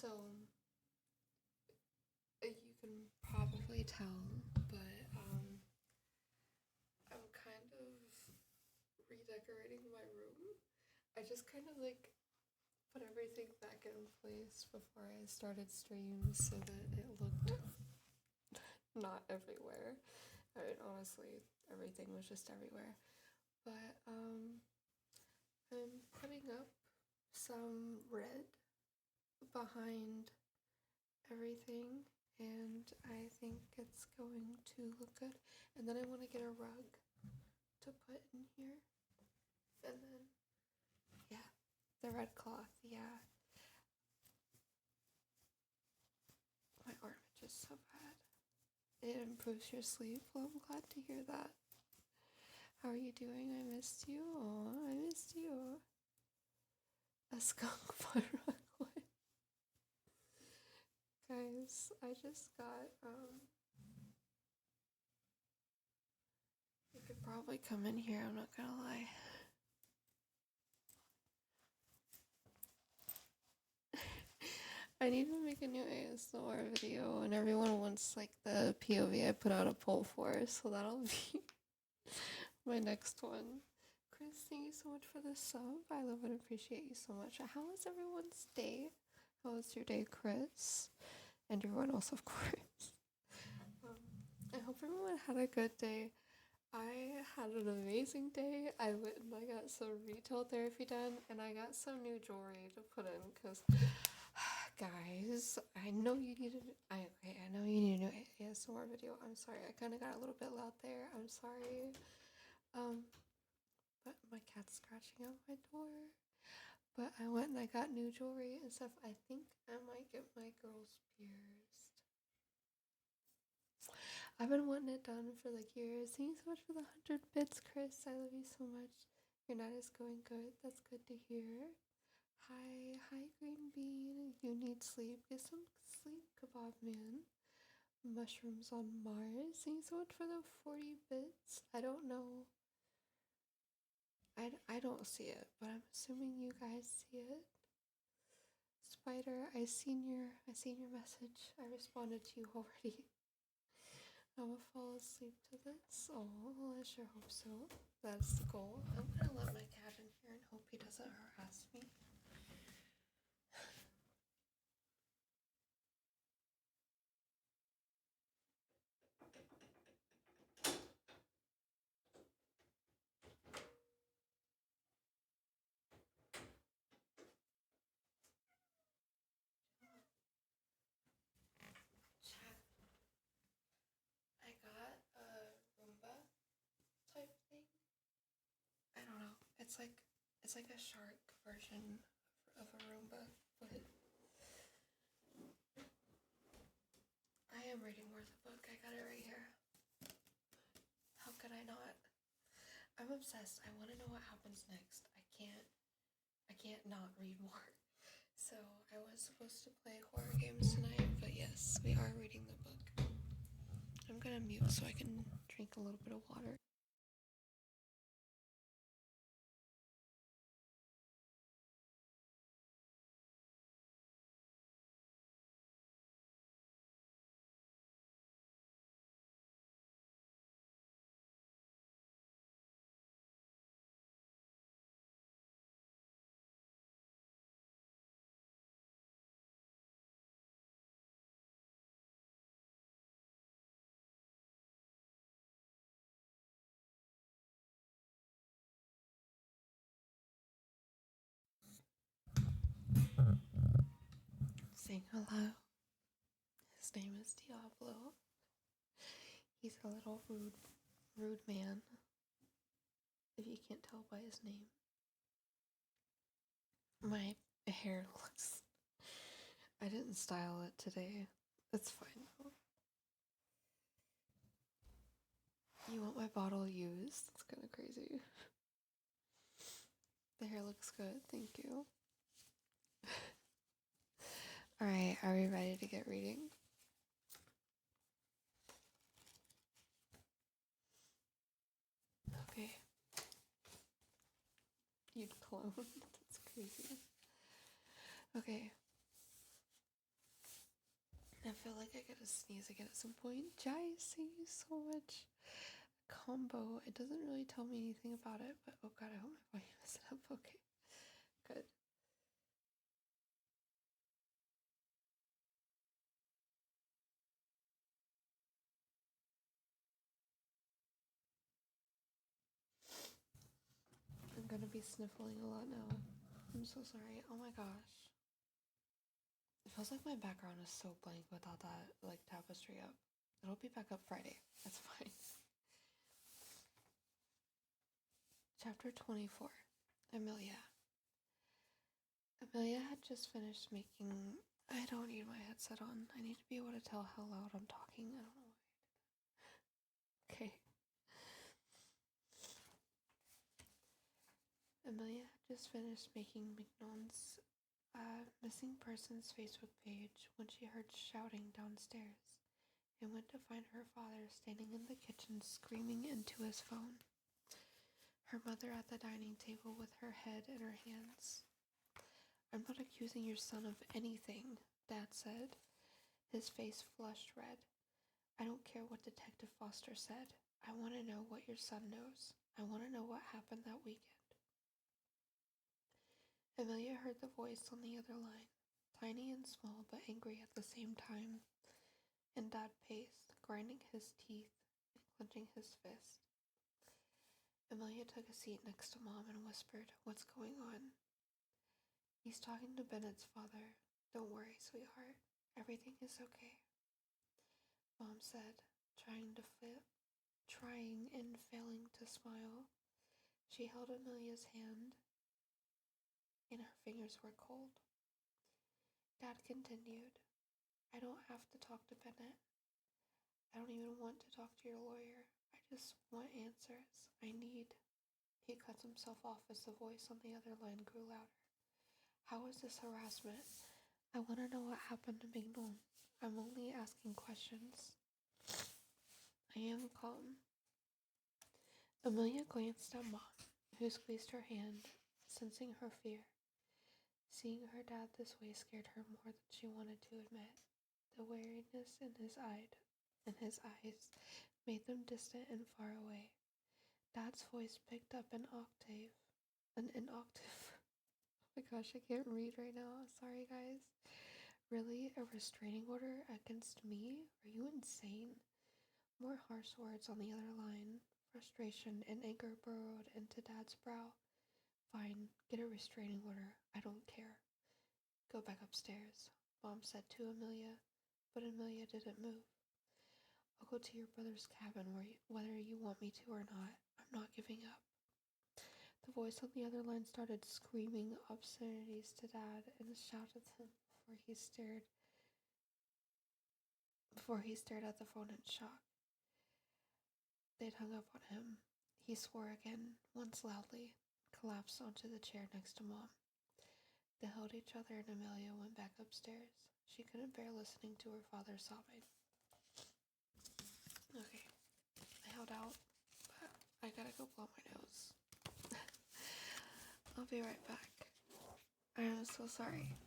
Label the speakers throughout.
Speaker 1: So you can probably tell, but I'm kind of redecorating my room. I just kind of like put everything back in place before I started streams so that it looked not everywhere. I mean, honestly, everything was just everywhere. But I'm putting up some red behind everything, and I think it's going to look good. And then I want to get a rug to put in here. And then, yeah, the red cloth, yeah. My arm itches so bad. It improves your sleep. Well, I'm glad to hear that. How are you doing? I missed you. Aw, I missed you. A skunk by Rockwood. Guys, I just got, you could probably come in here, I'm not gonna lie. I need to make a new ASMR video, and everyone wants like the POV I put out a poll for, so that'll be my next one. Chris, thank you so much for the sub. I love and appreciate you so much. How was everyone's day? How was your day, Chris? And everyone else, of course. I hope everyone had a good day. I had an amazing day. I went and I got some retail therapy done, and I got some new jewelry to put in because, guys, I know you needed. I know you need a new ASMR video. I'm sorry, I kind of got a little bit loud there. I'm sorry. But my cat's scratching at my door. But I went and I got new jewelry and stuff. I think I might get my girls pierced. I've been wanting it done for like years. Thank you so much for the 100 bits, Chris. I love you so much. Your night is going good. That's good to hear. Hi, Green Bean. You need sleep. Get some sleep, Kebab Man. Mushrooms on Mars. Thank you so much for the 40 bits. I don't know. I don't see it, but I'm assuming you guys see it. Spider, I seen your message. I responded to you already. I will fall asleep to this. Oh, well, I sure hope so. That's the goal. I'm gonna let my cat in here and hope he doesn't harass me. Chat. I got a Roomba type thing. I don't know. It's like a shark version of a Roomba, but I am reading more of the book. I got it right here. How could I not? I'm obsessed. I want to know what happens next. I can't not read more. So I was supposed to play horror games tonight, but yes, we are reading the book. I'm gonna mute so I can drink a little bit of water. Saying hello. His name is Diablo. He's a little rude man. If you can't tell by his name. My hair looks. I didn't style it today. It's fine though. You want my bottle used? It's kind of crazy. The hair looks good. Thank you. Alright, are we ready to get reading? Okay. You'd clone. That's crazy. Okay. feel like I gotta sneeze again at some point. Jais, thank you so much. Combo. It doesn't really tell me anything about it, but oh god, I hope my volume isn't up. Okay, good. I'm gonna be sniffling a lot now. I'm so sorry. Oh my gosh. It feels like my background is so blank without that like tapestry up. It'll be back up Friday. That's fine. Chapter 24. Amelia. Amelia had just finished making. I don't need my headset on. I need to be able to tell how loud I'm talking. I don't know why I did that. Okay. Amelia had just finished making Mignon's missing persons Facebook page when she heard shouting downstairs and went to find her father standing in the kitchen screaming into his phone. Her mother at the dining table with her head in her hands. I'm not accusing your son of anything, Dad said, his face flushed red. I don't care what Detective Foster said. I want to know what your son knows. I want to know what happened that weekend. Amelia heard the voice on the other line, tiny and small but angry at the same time, and Dad paced, grinding his teeth and clenching his fist. Amelia took a seat next to Mom and whispered, What's going on? He's talking to Bennett's father. Don't worry, sweetheart. Everything is okay, Mom said, trying and failing to smile. She held Amelia's hand, and her fingers were cold. Dad continued, I don't have to talk to Bennett. I don't even want to talk to your lawyer. I just want answers. I need. He cuts himself off as the voice on the other line grew louder. How is this harassment? I want to know what happened to Mignon. I'm only asking questions. I am calm. Amelia glanced at Mom, who squeezed her hand, sensing her fear. Seeing her dad this way scared her more than she wanted to admit. The wariness in his eyes made them distant and far away. Dad's voice picked up an octave. An octave. Oh my gosh, I can't read right now. Sorry, guys. Really? A restraining order against me? Are you insane? More harsh words on the other line. Frustration and anger burrowed into Dad's brow. Fine, get a restraining order. I don't care. Go back upstairs, Mom said to Amelia, but Amelia didn't move. I'll go to your brother's cabin whether you want me to or not. I'm not giving up. The voice on the other line started screaming obscenities to Dad and shouted them before he stared at the phone in shock. They'd hung up on him. He swore again, once loudly, collapsed onto the chair next to Mom. They held each other and Amelia went back upstairs. She couldn't bear listening to her father sobbing. Okay, I held out, but I gotta go blow my nose. I'll be right back. I'm so sorry.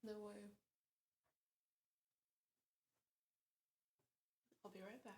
Speaker 1: No way. I'll be right back.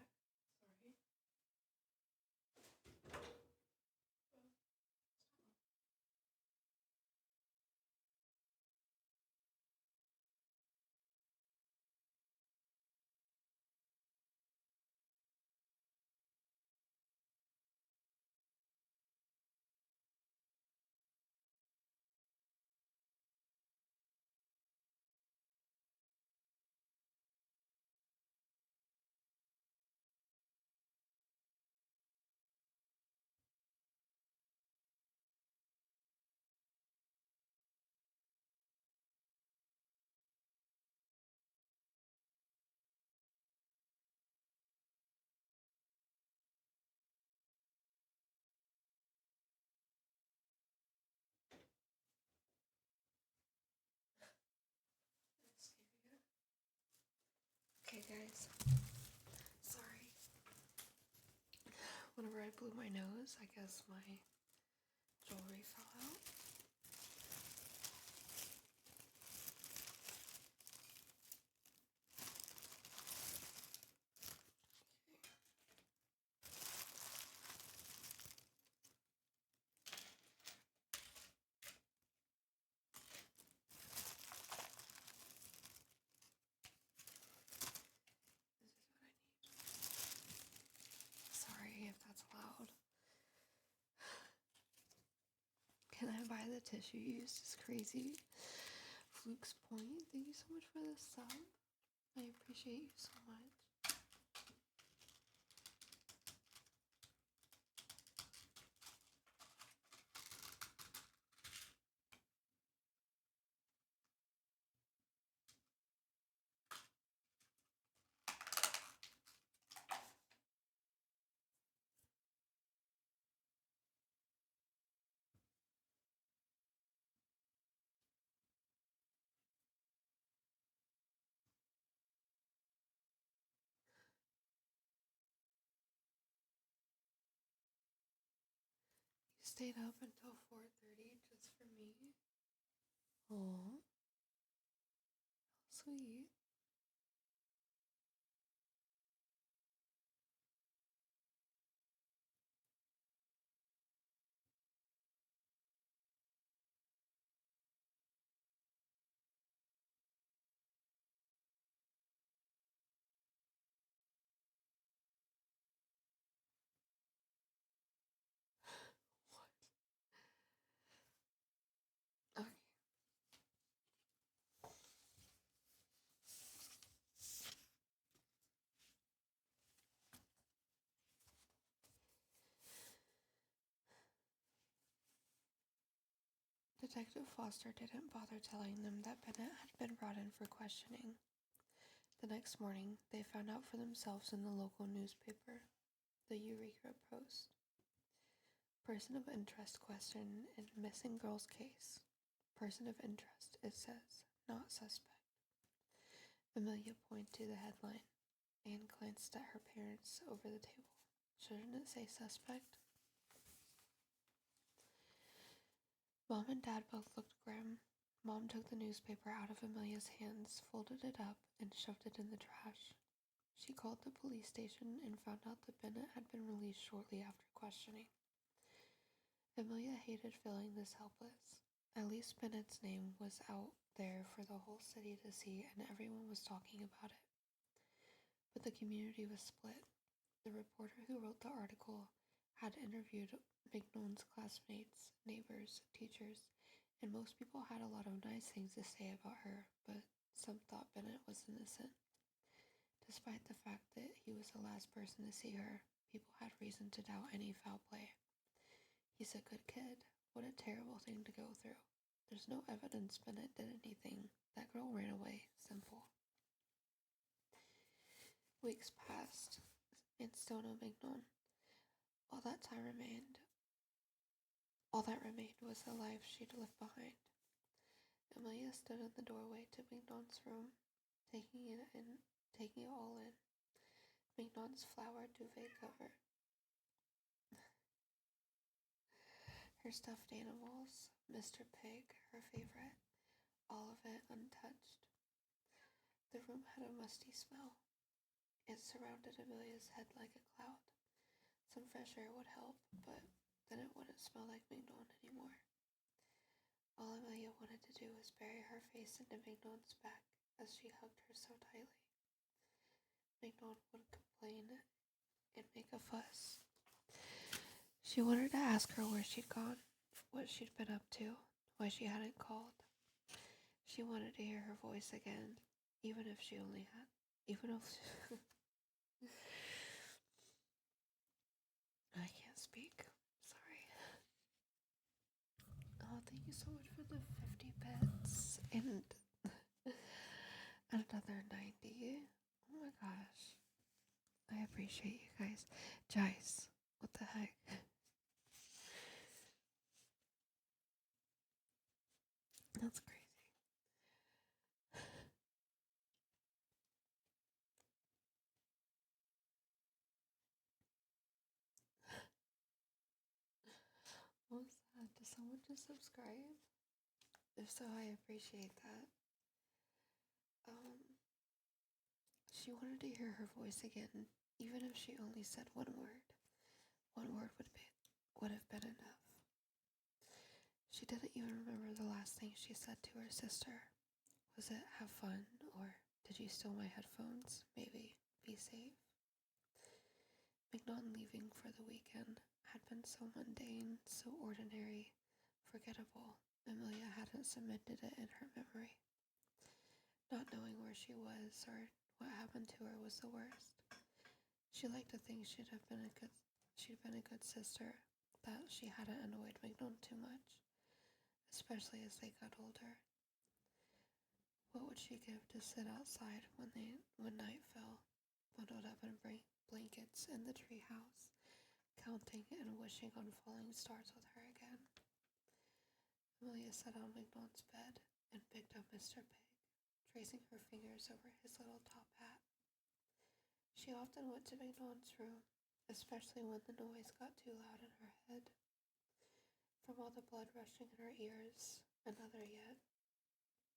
Speaker 1: Sorry. Okay, guys. Sorry. Whenever I blew my nose, I guess my jewelry fell out. This is what I need. Sorry if that's loud. Can I buy the tissue used? It's crazy. Fluke's Point, thank you so much for the sub. I appreciate you so much. You stayed up until 4:30 just for me. Oh, sweet. Okay. Detective Foster didn't bother telling them that Bennett had been brought in for questioning. The next morning, they found out for themselves in the local newspaper, the Eureka Post. Person of interest question in missing girls case. Person of interest, it says, not suspect. Amelia pointed to the headline and glanced at her parents over the table. Shouldn't it say suspect? Mom and Dad both looked grim. Mom took the newspaper out of Amelia's hands, folded it up, and shoved it in the trash. She called the police station and found out that Bennett had been released shortly after questioning. Amelia hated feeling this helpless. At least Bennett's name was out there for the whole city to see, and everyone was talking about it. But the community was split. The reporter who wrote the article had interviewed Mignon's classmates, neighbors, teachers, and most people had a lot of nice things to say about her, but some thought Bennett was innocent. Despite the fact that he was the last person to see her, people had reason to doubt any foul play. He's a good kid. What a terrible thing to go through. There's no evidence Bennett did anything. That girl ran away. Simple. Weeks passed, and still no Mignon. All that remained was the life she'd left behind. Amelia stood in the doorway to Mignon's room, taking it all in. Mignon's flower duvet cover, her stuffed animals, Mr. Pig, her favorite, all of it untouched. The room had a musty smell. It surrounded Amelia's head like a cloud. Some fresh air would help, but then it wouldn't smell like Mignon anymore. All Amelia wanted to do was bury her face into Mignon's back as she hugged her so tightly. Mignon would complain and make a fuss. She wanted to ask her where she'd gone, what she'd been up to, why she hadn't called. She wanted to hear her voice again, even if I can't speak. Sorry. Oh, thank you so much for the 50 bits and another 90. Oh my gosh. I appreciate you guys. Jice, what the heck? That's crazy. What was that? Does someone just subscribe? If so, I appreciate that. She wanted to hear her voice again, even if she only said one word. One word would have been enough. She didn't even remember the last thing she said to her sister. Was it have fun, or did you steal my headphones? Maybe. Be safe. Mignon leaving for the weekend had been so mundane, so ordinary, forgettable. Amelia hadn't cemented it in her memory. Not knowing where she was or what happened to her was the worst. She liked to think she'd been a good sister, that she hadn't annoyed Mignon too much, especially as they got older. What would she give to sit outside when night fell, bundled up in blankets in the treehouse, counting and wishing on falling stars with her again? Amelia sat on Mignon's bed and picked up Mr. Pig, tracing her fingers over his little top hat. She often went to Mignon's room, especially when the noise got too loud in her head. From all the blood rushing in her ears,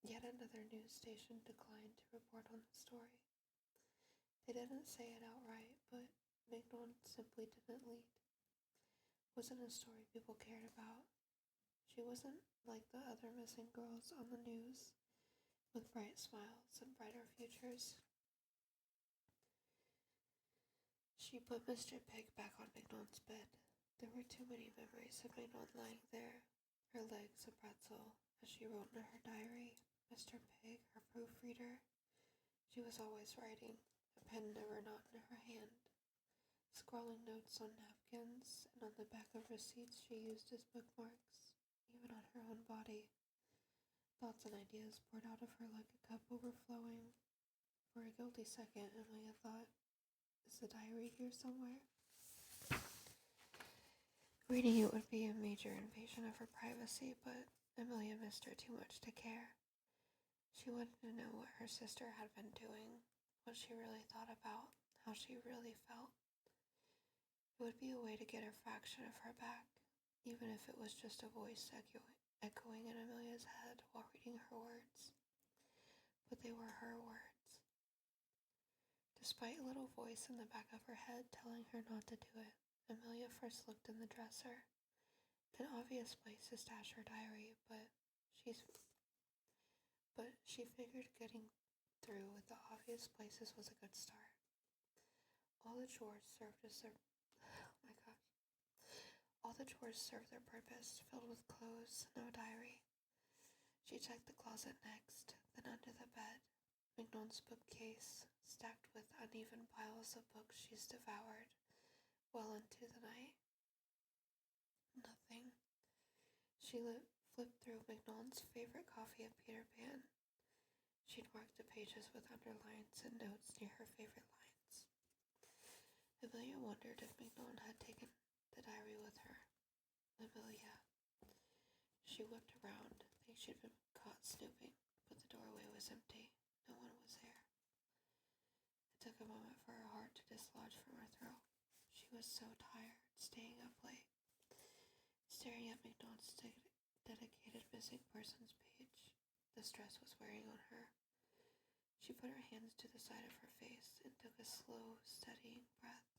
Speaker 1: yet another news station declined to report on the story. They didn't say it outright, but Mignon simply didn't lead. It wasn't a story people cared about. She wasn't like the other missing girls on the news, with bright smiles and brighter futures. She put Mr. Pig back on Mignon's bed. There were too many memories of Mignon lying there, her legs a pretzel, as she wrote in her diary. Mr. Pig, her proofreader. She was always writing, a pen never not in her hand, scrawling notes on napkins and on the back of receipts she used as bookmarks, even on her own body. Thoughts and ideas poured out of her like a cup overflowing. For a guilty second, Amelia thought, is the diary here somewhere? Reading it would be a major invasion of her privacy, but Amelia missed her too much to care. She wanted to know what her sister had been doing, what she really thought about, how she really felt. It would be a way to get a fraction of her back, even if it was just a voice echoing in Amelia's head while reading her words. But they were her words. Despite a little voice in the back of her head telling her not to do it, Amelia first looked in the dresser, an obvious place to stash her diary, but she figured getting through with the obvious places was a good start. All the chores served their purpose, filled with clothes, no diary. She checked the closet next, then under the bed, Mignon's bookcase, stacked with uneven piles of books she's devoured well into the night. Nothing. She flipped through Mignon's favorite copy of Peter Pan. She'd marked the pages with underlines and notes near her favorite lines. Amelia wondered if Mignon had taken the diary with her. Amelia. She whipped around, thinking she'd been caught snooping, but the doorway was empty. No one was there. It took a moment for her heart to dislodge from her throat. She was so tired, staying up late, staring at Mignon's dedicated missing persons page. the stress was wearing on her. She put her hands to the side of her face and took a slow, steadying breath.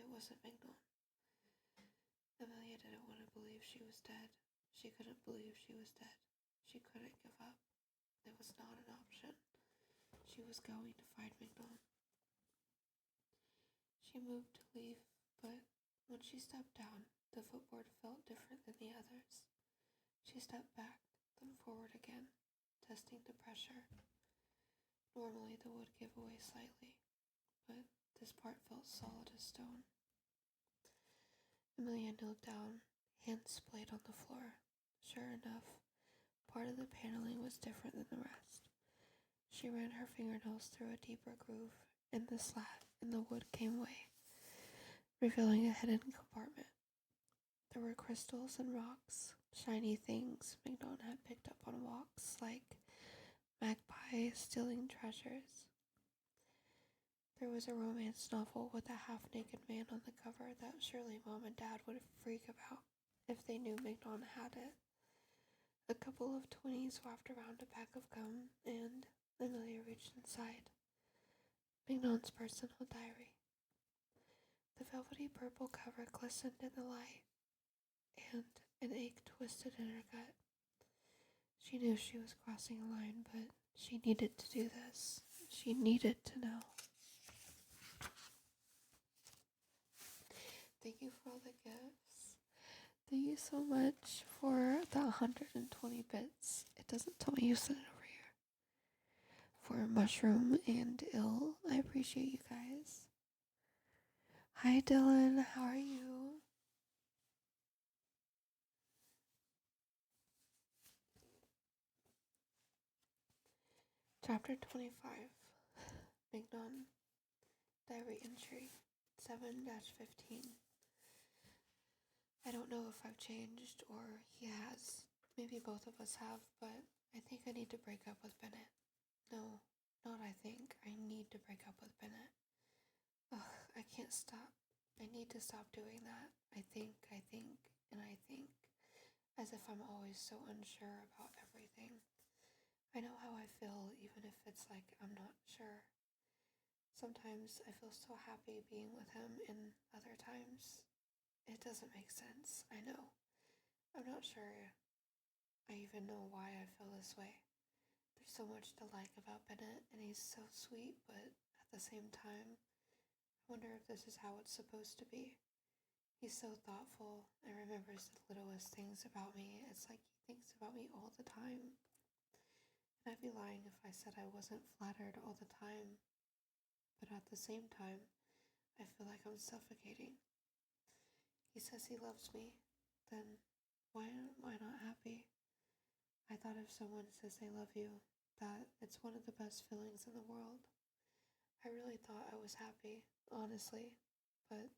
Speaker 1: It wasn't Mignon. Amelia didn't want to believe she was dead. She couldn't believe she was dead. She couldn't give up. It was not an option. She was going to find Mignon. She moved to leave, but when she stepped down, the footboard felt different than the others. She stepped back, then forward again, testing the pressure. Normally the wood gave away slightly, but this part felt solid as stone. Amelia knelt down, hands splayed on the floor. Sure enough, part of the paneling was different than the rest. She ran her fingernails through a deeper groove, and the slat in the wood came away, revealing a hidden compartment. There were crystals and rocks, shiny things Mignon had picked up on walks, like magpies stealing treasures. There was a romance novel with a half-naked man on the cover that surely Mom and Dad would freak about if they knew Mignon had it. A couple of 20s wrapped around a pack of gum, and Amelia reached inside. Mignon's personal diary. The velvety purple cover glistened in the light, and an ache twisted in her gut. She knew she was crossing a line, but she needed to do this. She needed to know. Thank you for all the gifts. Thank you so much for the 120 bits. It doesn't tell me you sent it over here. For Mushroom and Ill, I appreciate you guys. Hi Dylan, how are you? Chapter 25. Mignon. Diary entry 7-15. I don't know if I've changed or he has. Maybe both of us have, but I think I need to break up with Bennett. No, not I think. I need to break up with Bennett. Ugh, I can't stop. I need to stop doing that. I think, and I think. As if I'm always so unsure about everything. I know how I feel, even if it's like I'm not sure. Sometimes I feel so happy being with him, and other times it doesn't make sense. I know. I'm not sure I even know why I feel this way. There's so much to like about Bennett, and he's so sweet, but at the same time, I wonder if this is how it's supposed to be. He's so thoughtful and remembers the littlest things about me. It's like he thinks about me all the time. And I'd be lying if I said I wasn't flattered all the time. But at the same time, I feel like I'm suffocating. He says he loves me. Then why am I not happy? I thought if someone says they love you, that it's one of the best feelings in the world. I really thought I was happy, honestly. But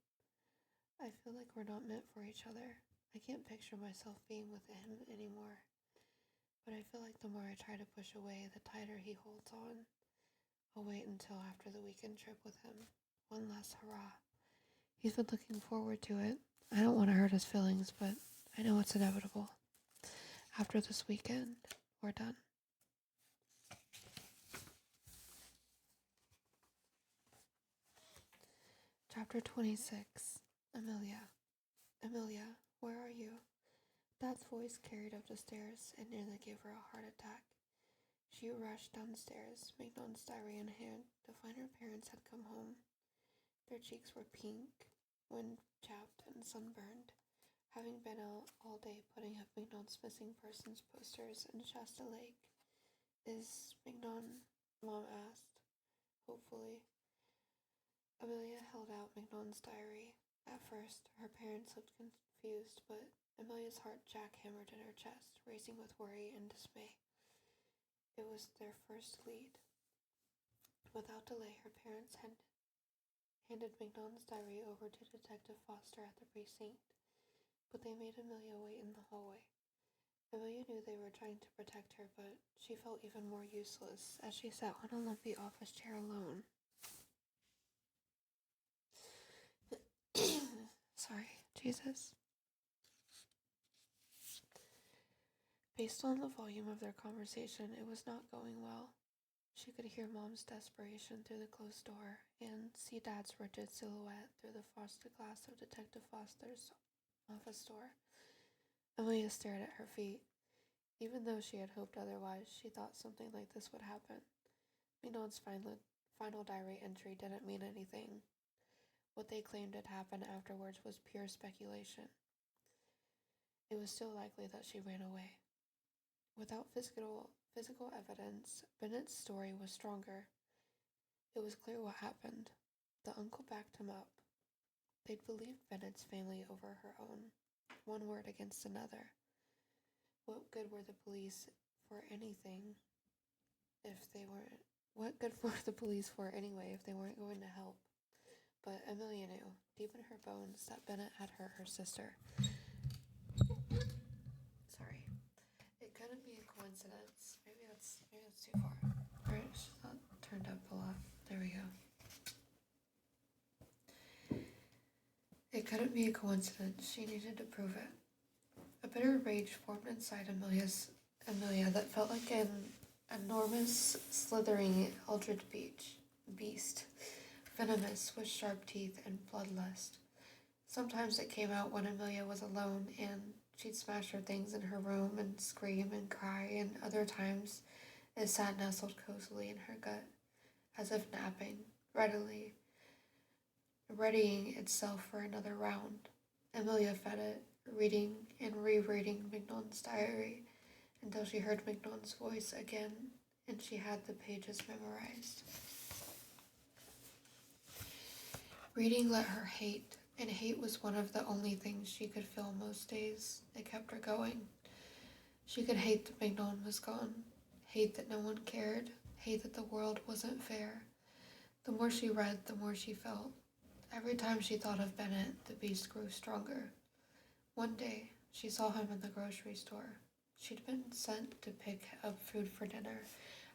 Speaker 1: I feel like we're not meant for each other. I can't picture myself being with him anymore. But I feel like the more I try to push away, the tighter he holds on. I'll wait until after the weekend trip with him. One last hurrah. He's been looking forward to it. I don't want to hurt his feelings, but I know it's inevitable. After this weekend, we're done. Chapter 26. Amelia. Amelia, where are you? Dad's voice carried up the stairs and nearly gave her a heart attack. She rushed downstairs, Mignon's diary in hand, to find her parents had come home. Their cheeks were pink, wind-chapped and sunburned, having been out all day putting up Mignon's missing persons posters in Shasta Lake. Is Mignon? Mom asked, hopefully. Amelia held out Mignon's diary. At first, her parents looked confused, but Amelia's heart jackhammered in her chest, racing with worry and dismay. It was their first lead. Without delay, her parents handed Mignon's diary over to Detective Foster at the precinct, but they made Amelia wait in the hallway. Amelia knew they were trying to protect her, but she felt even more useless as she sat on a lumpy office chair alone. Sorry, Jesus. Based on the volume of their conversation, it was not going well. She could hear Mom's desperation through the closed door and see Dad's rigid silhouette through the frosted glass of Detective Foster's office door. Amelia stared at her feet. Even though she had hoped otherwise, she thought something like this would happen. Mignon's final diary entry didn't mean anything. What they claimed had happened afterwards was pure speculation. It was still likely that she ran away. Without physical evidence, Bennett's story was stronger. It was clear what happened. The uncle backed him up. They'd believed Bennett's family over her own, one word against another. What good were the police for anything if they weren't? What good were the police for anyway if they weren't going to help? But Amelia knew, deep in her bones, that Bennett had hurt her sister. Sorry. It couldn't be a coincidence. Maybe that's too far. Alright, she's not turned up a lot. There we go. It couldn't be a coincidence. She needed to prove it. A bitter rage formed inside Amelia that felt like an enormous, slithering eldritch beast, venomous with sharp teeth and bloodlust. Sometimes it came out when Amelia was alone and she'd smash her things in her room and scream and cry, and other times it sat nestled cozily in her gut, as if napping, readying itself for another round. Amelia fed it, reading and rereading Mignon's diary until she heard Mignon's voice again and she had the pages memorized. Reading let her hate, and hate was one of the only things she could feel most days. It kept her going. She could hate that Mignon was gone, hate that no one cared, hate that the world wasn't fair. The more she read, the more she felt. Every time she thought of Bennett, the beast grew stronger. One day, she saw him in the grocery store. She'd been sent to pick up food for dinner,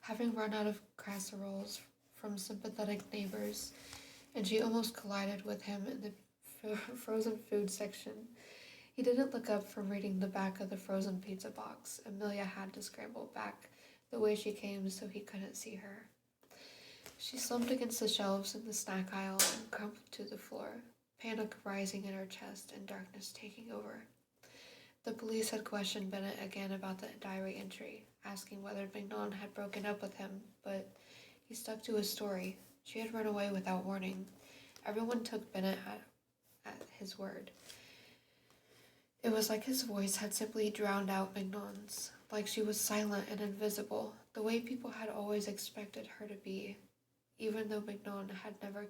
Speaker 1: having run out of casseroles from sympathetic neighbors, and she almost collided with him in the frozen food section. He didn't look up from reading the back of the frozen pizza box. Amelia had to scramble back the way she came so he couldn't see her. She slumped against the shelves in the snack aisle and crumpled to the floor, panic rising in her chest and darkness taking over. The police had questioned Bennett again about the diary entry, asking whether Mignon had broken up with him, but he stuck to his story. She had run away without warning. Everyone took Bennett at his word. It was like his voice had simply drowned out Mignon's, like she was silent and invisible, the way people had always expected her to be, even though Mignon had never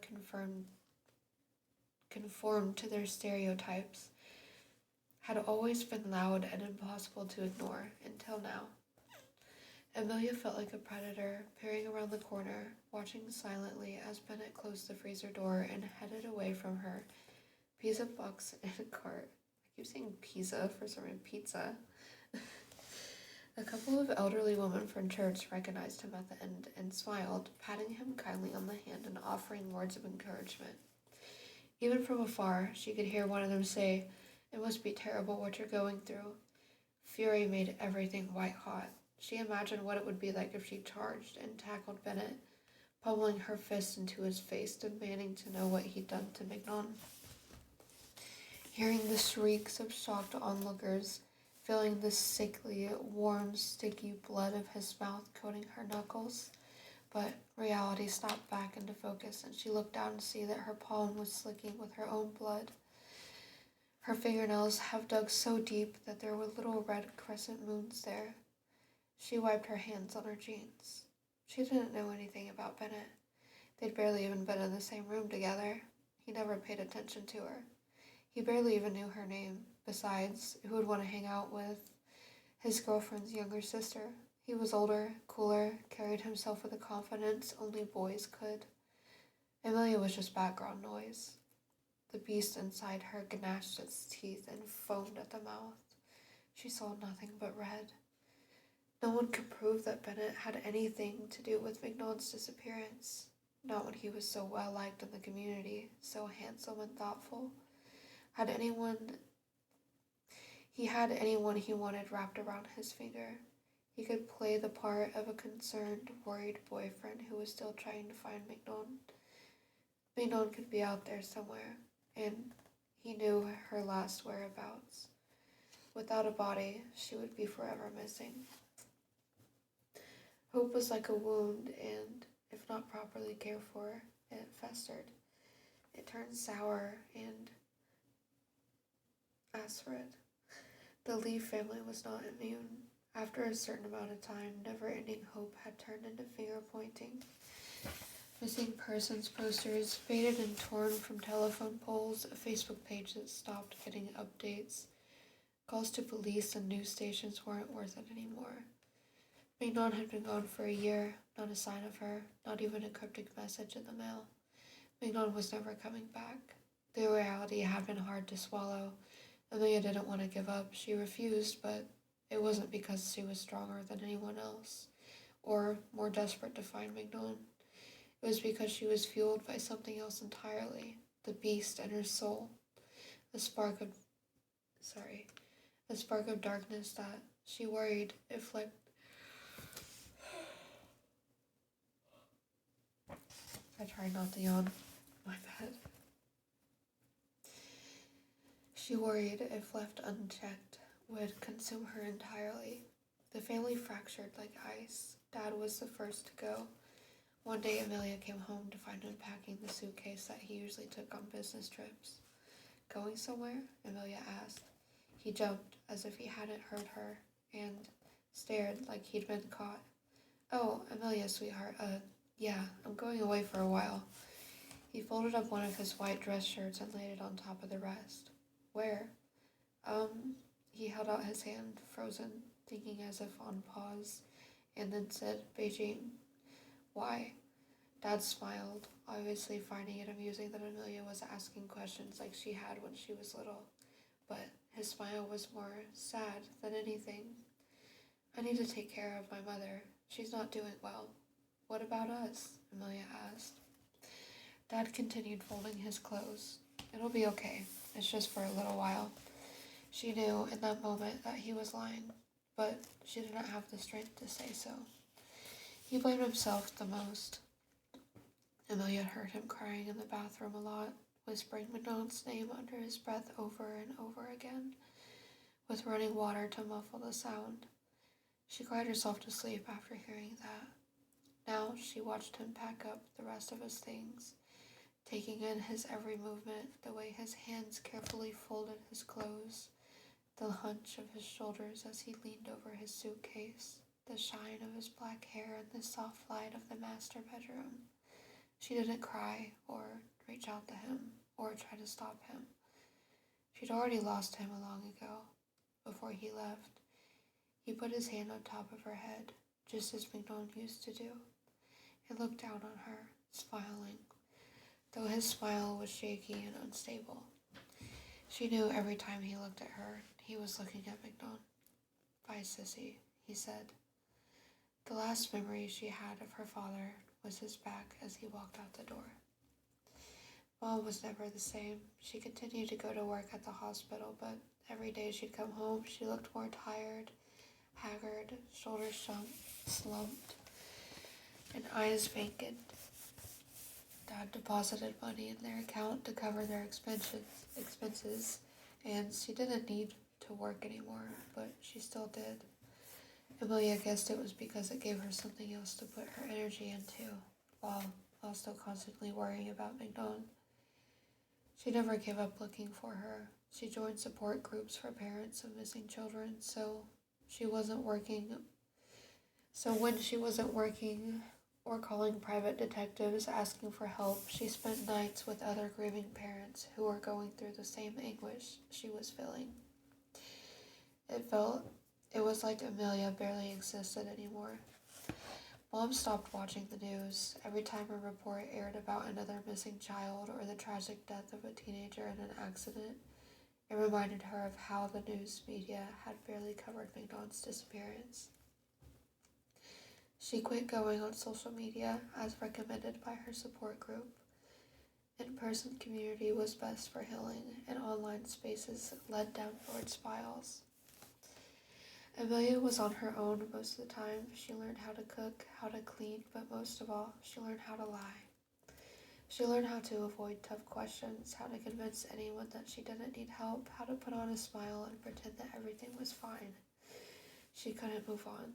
Speaker 1: conformed to their stereotypes, had always been loud and impossible to ignore, until now. Amelia felt like a predator, peering around the corner, watching silently as Bennett closed the freezer door and headed away from her, pizza box in a cart. I keep saying pizza for some reason, pizza. A couple of elderly women from church recognized him at the end and smiled, patting him kindly on the hand and offering words of encouragement. Even from afar, she could hear one of them say, "It must be terrible what you're going through." Fury made everything white hot. She imagined what it would be like if she charged and tackled Bennett, pummeling her fist into his face, demanding to know what he'd done to Mignon. Hearing the shrieks of shocked onlookers, feeling the sickly, warm, sticky blood of his mouth coating her knuckles. But reality snapped back into focus, and she looked down to see that her palm was slicking with her own blood. Her fingernails have dug so deep that there were little red crescent moons there. She wiped her hands on her jeans. She didn't know anything about Bennett. They'd barely even been in the same room together. He never paid attention to her. He barely even knew her name. Besides, who would want to hang out with his girlfriend's younger sister? He was older, cooler, carried himself with a confidence only boys could. Amelia was just background noise. The beast inside her gnashed its teeth and foamed at the mouth. She saw nothing but red. No one could prove that Bennett had anything to do with Mignon's disappearance. Not when he was so well liked in the community, so handsome and thoughtful. Had anyone... He had anyone he wanted wrapped around his finger. He could play the part of a concerned, worried boyfriend who was still trying to find Mignon. Mignon could be out there somewhere, and he knew her last whereabouts. Without a body, she would be forever missing. Hope was like a wound, and if not properly cared for, it festered. It turned sour and acrid. The Lee family was not immune. After a certain amount of time, never-ending hope had turned into finger-pointing. Missing persons posters, faded and torn from telephone poles, a Facebook page that stopped getting updates. Calls to police and news stations weren't worth it anymore. Mignon had been gone for a year, not a sign of her, not even a cryptic message in the mail. Mignon was never coming back. The reality had been hard to swallow. Amelia didn't want to give up. She refused, but it wasn't because she was stronger than anyone else, or more desperate to find Mignon. It was because she was fueled by something else entirely, the beast in her soul, a spark of darkness that she worried if I tried not to yawn. My bad. She worried, if left unchecked, would consume her entirely. The family fractured like ice. Dad was the first to go. One day Amelia came home to find him packing the suitcase that he usually took on business trips. Going somewhere? Amelia asked. He jumped as if he hadn't heard her and stared like he'd been caught. Oh, Amelia, sweetheart, yeah, I'm going away for a while. He folded up one of his white dress shirts and laid it on top of the rest. Where? He held out his hand, frozen, thinking as if on pause, and then said, Beijing. Why? Dad smiled, obviously finding it amusing that Amelia was asking questions like she had when she was little. But his smile was more sad than anything. I need to take care of my mother. She's not doing well. What about us? Amelia asked. Dad continued folding his clothes. It'll be okay. It's just for a little while. She knew in that moment that he was lying, but she didn't have the strength to say so. He blamed himself the most. Amelia heard him crying in the bathroom a lot, whispering Mignon's name under his breath over and over again, with running water to muffle the sound. She cried herself to sleep after hearing that. Now she watched him pack up the rest of his things, taking in his every movement, the way his hands carefully folded his clothes, the hunch of his shoulders as he leaned over his suitcase, the shine of his black hair and the soft light of the master bedroom. She didn't cry or reach out to him or try to stop him. She'd already lost him long ago, before he left. He put his hand on top of her head, just as Mignon used to do, and looked down on her, smiling, though his smile was shaky and unstable. She knew every time he looked at her, he was looking at Mignon. Bye, sissy, he said. The last memory she had of her father was his back as he walked out the door. Mom was never the same. She continued to go to work at the hospital, but every day she'd come home, she looked more tired, haggard, shoulders slumped, and eyes vacant. Dad deposited money in their account to cover their expenses, and she didn't need to work anymore, but she still did. Amelia guessed it was because it gave her something else to put her energy into, while still constantly worrying about Mignon. She never gave up looking for her. She joined support groups for parents of missing children, so when she wasn't working or calling private detectives asking for help, she spent nights with other grieving parents who were going through the same anguish she was feeling. It was like Amelia barely existed anymore. Mom stopped watching the news. Every time a report aired about another missing child or the tragic death of a teenager in an accident, it reminded her of how the news media had barely covered Mignon's disappearance. She quit going on social media as recommended by her support group. In-person community was best for healing, and online spaces led down towards spirals. Amelia was on her own most of the time. She learned how to cook, how to clean, but most of all, she learned how to lie. She learned how to avoid tough questions, how to convince anyone that she didn't need help, how to put on a smile and pretend that everything was fine. She couldn't move on.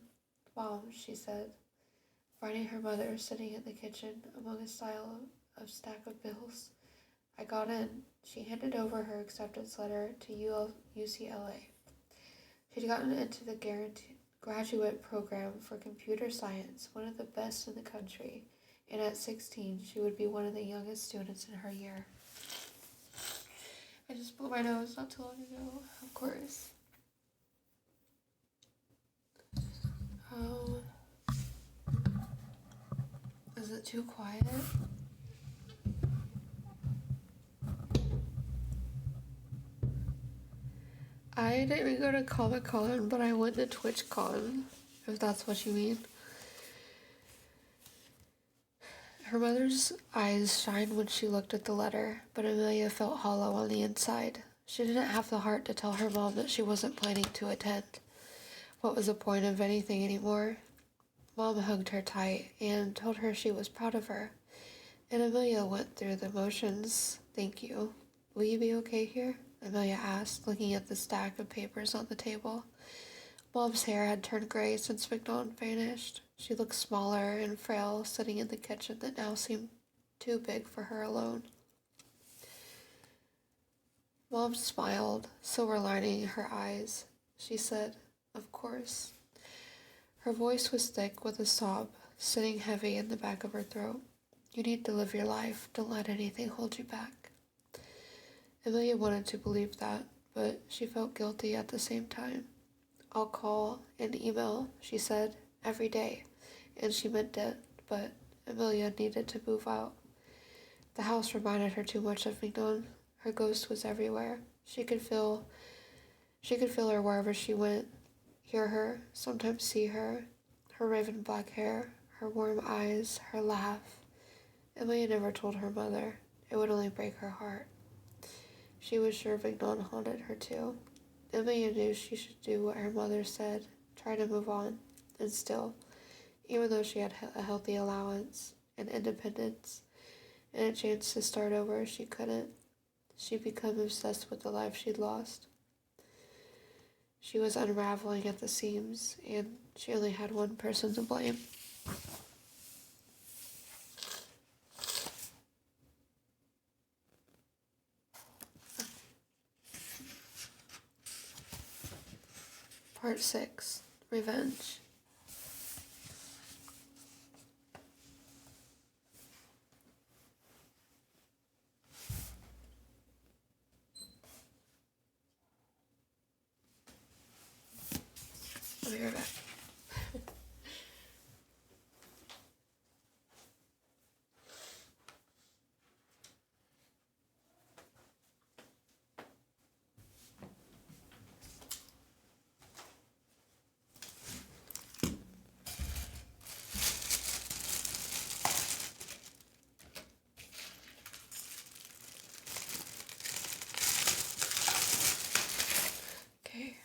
Speaker 1: Mom, she said, finding her mother sitting in the kitchen among a style of stack of bills. I got in. She handed over her acceptance letter to UCLA. She'd gotten into the graduate program for computer science, one of the best in the country, and at 16, she would be one of the youngest students in her year. I just blew my nose not too long ago, of course. Oh, is it too quiet? I didn't even go to Comic-Con, but I went to TwitchCon, if that's what you mean. Her mother's eyes shined when she looked at the letter, but Amelia felt hollow on the inside. She didn't have the heart to tell her mom that she wasn't planning to attend. What was the point of anything anymore? Mom hugged her tight and told her she was proud of her. And Amelia went through the motions. Thank you. Will you be okay here? Amelia asked, looking at the stack of papers on the table. Mom's hair had turned gray since Mignon vanished. She looked smaller and frail, sitting in the kitchen that now seemed too big for her alone. Mom smiled, silver lining her eyes. She said, "Of course." Her voice was thick with a sob, sitting heavy in the back of her throat. You need to live your life. Don't let anything hold you back. Amelia wanted to believe that, but she felt guilty at the same time. I'll call and email, she said, every day. And she meant it, but Amelia needed to move out. The house reminded her too much of Mignon. Her ghost was everywhere. She could feel her wherever she went, hear her, sometimes see her, her raven black hair, her warm eyes, her laugh. Amelia never told her mother. It would only break her heart. She was sure Mignon haunted her too. Amelia knew she should do what her mother said, try to move on, and still, even though she had a healthy allowance and independence and a chance to start over, she couldn't. She'd become obsessed with the life she'd lost. She was unraveling at the seams, and she only had one person to blame. Part 6. Revenge. I'll be right back. Okay.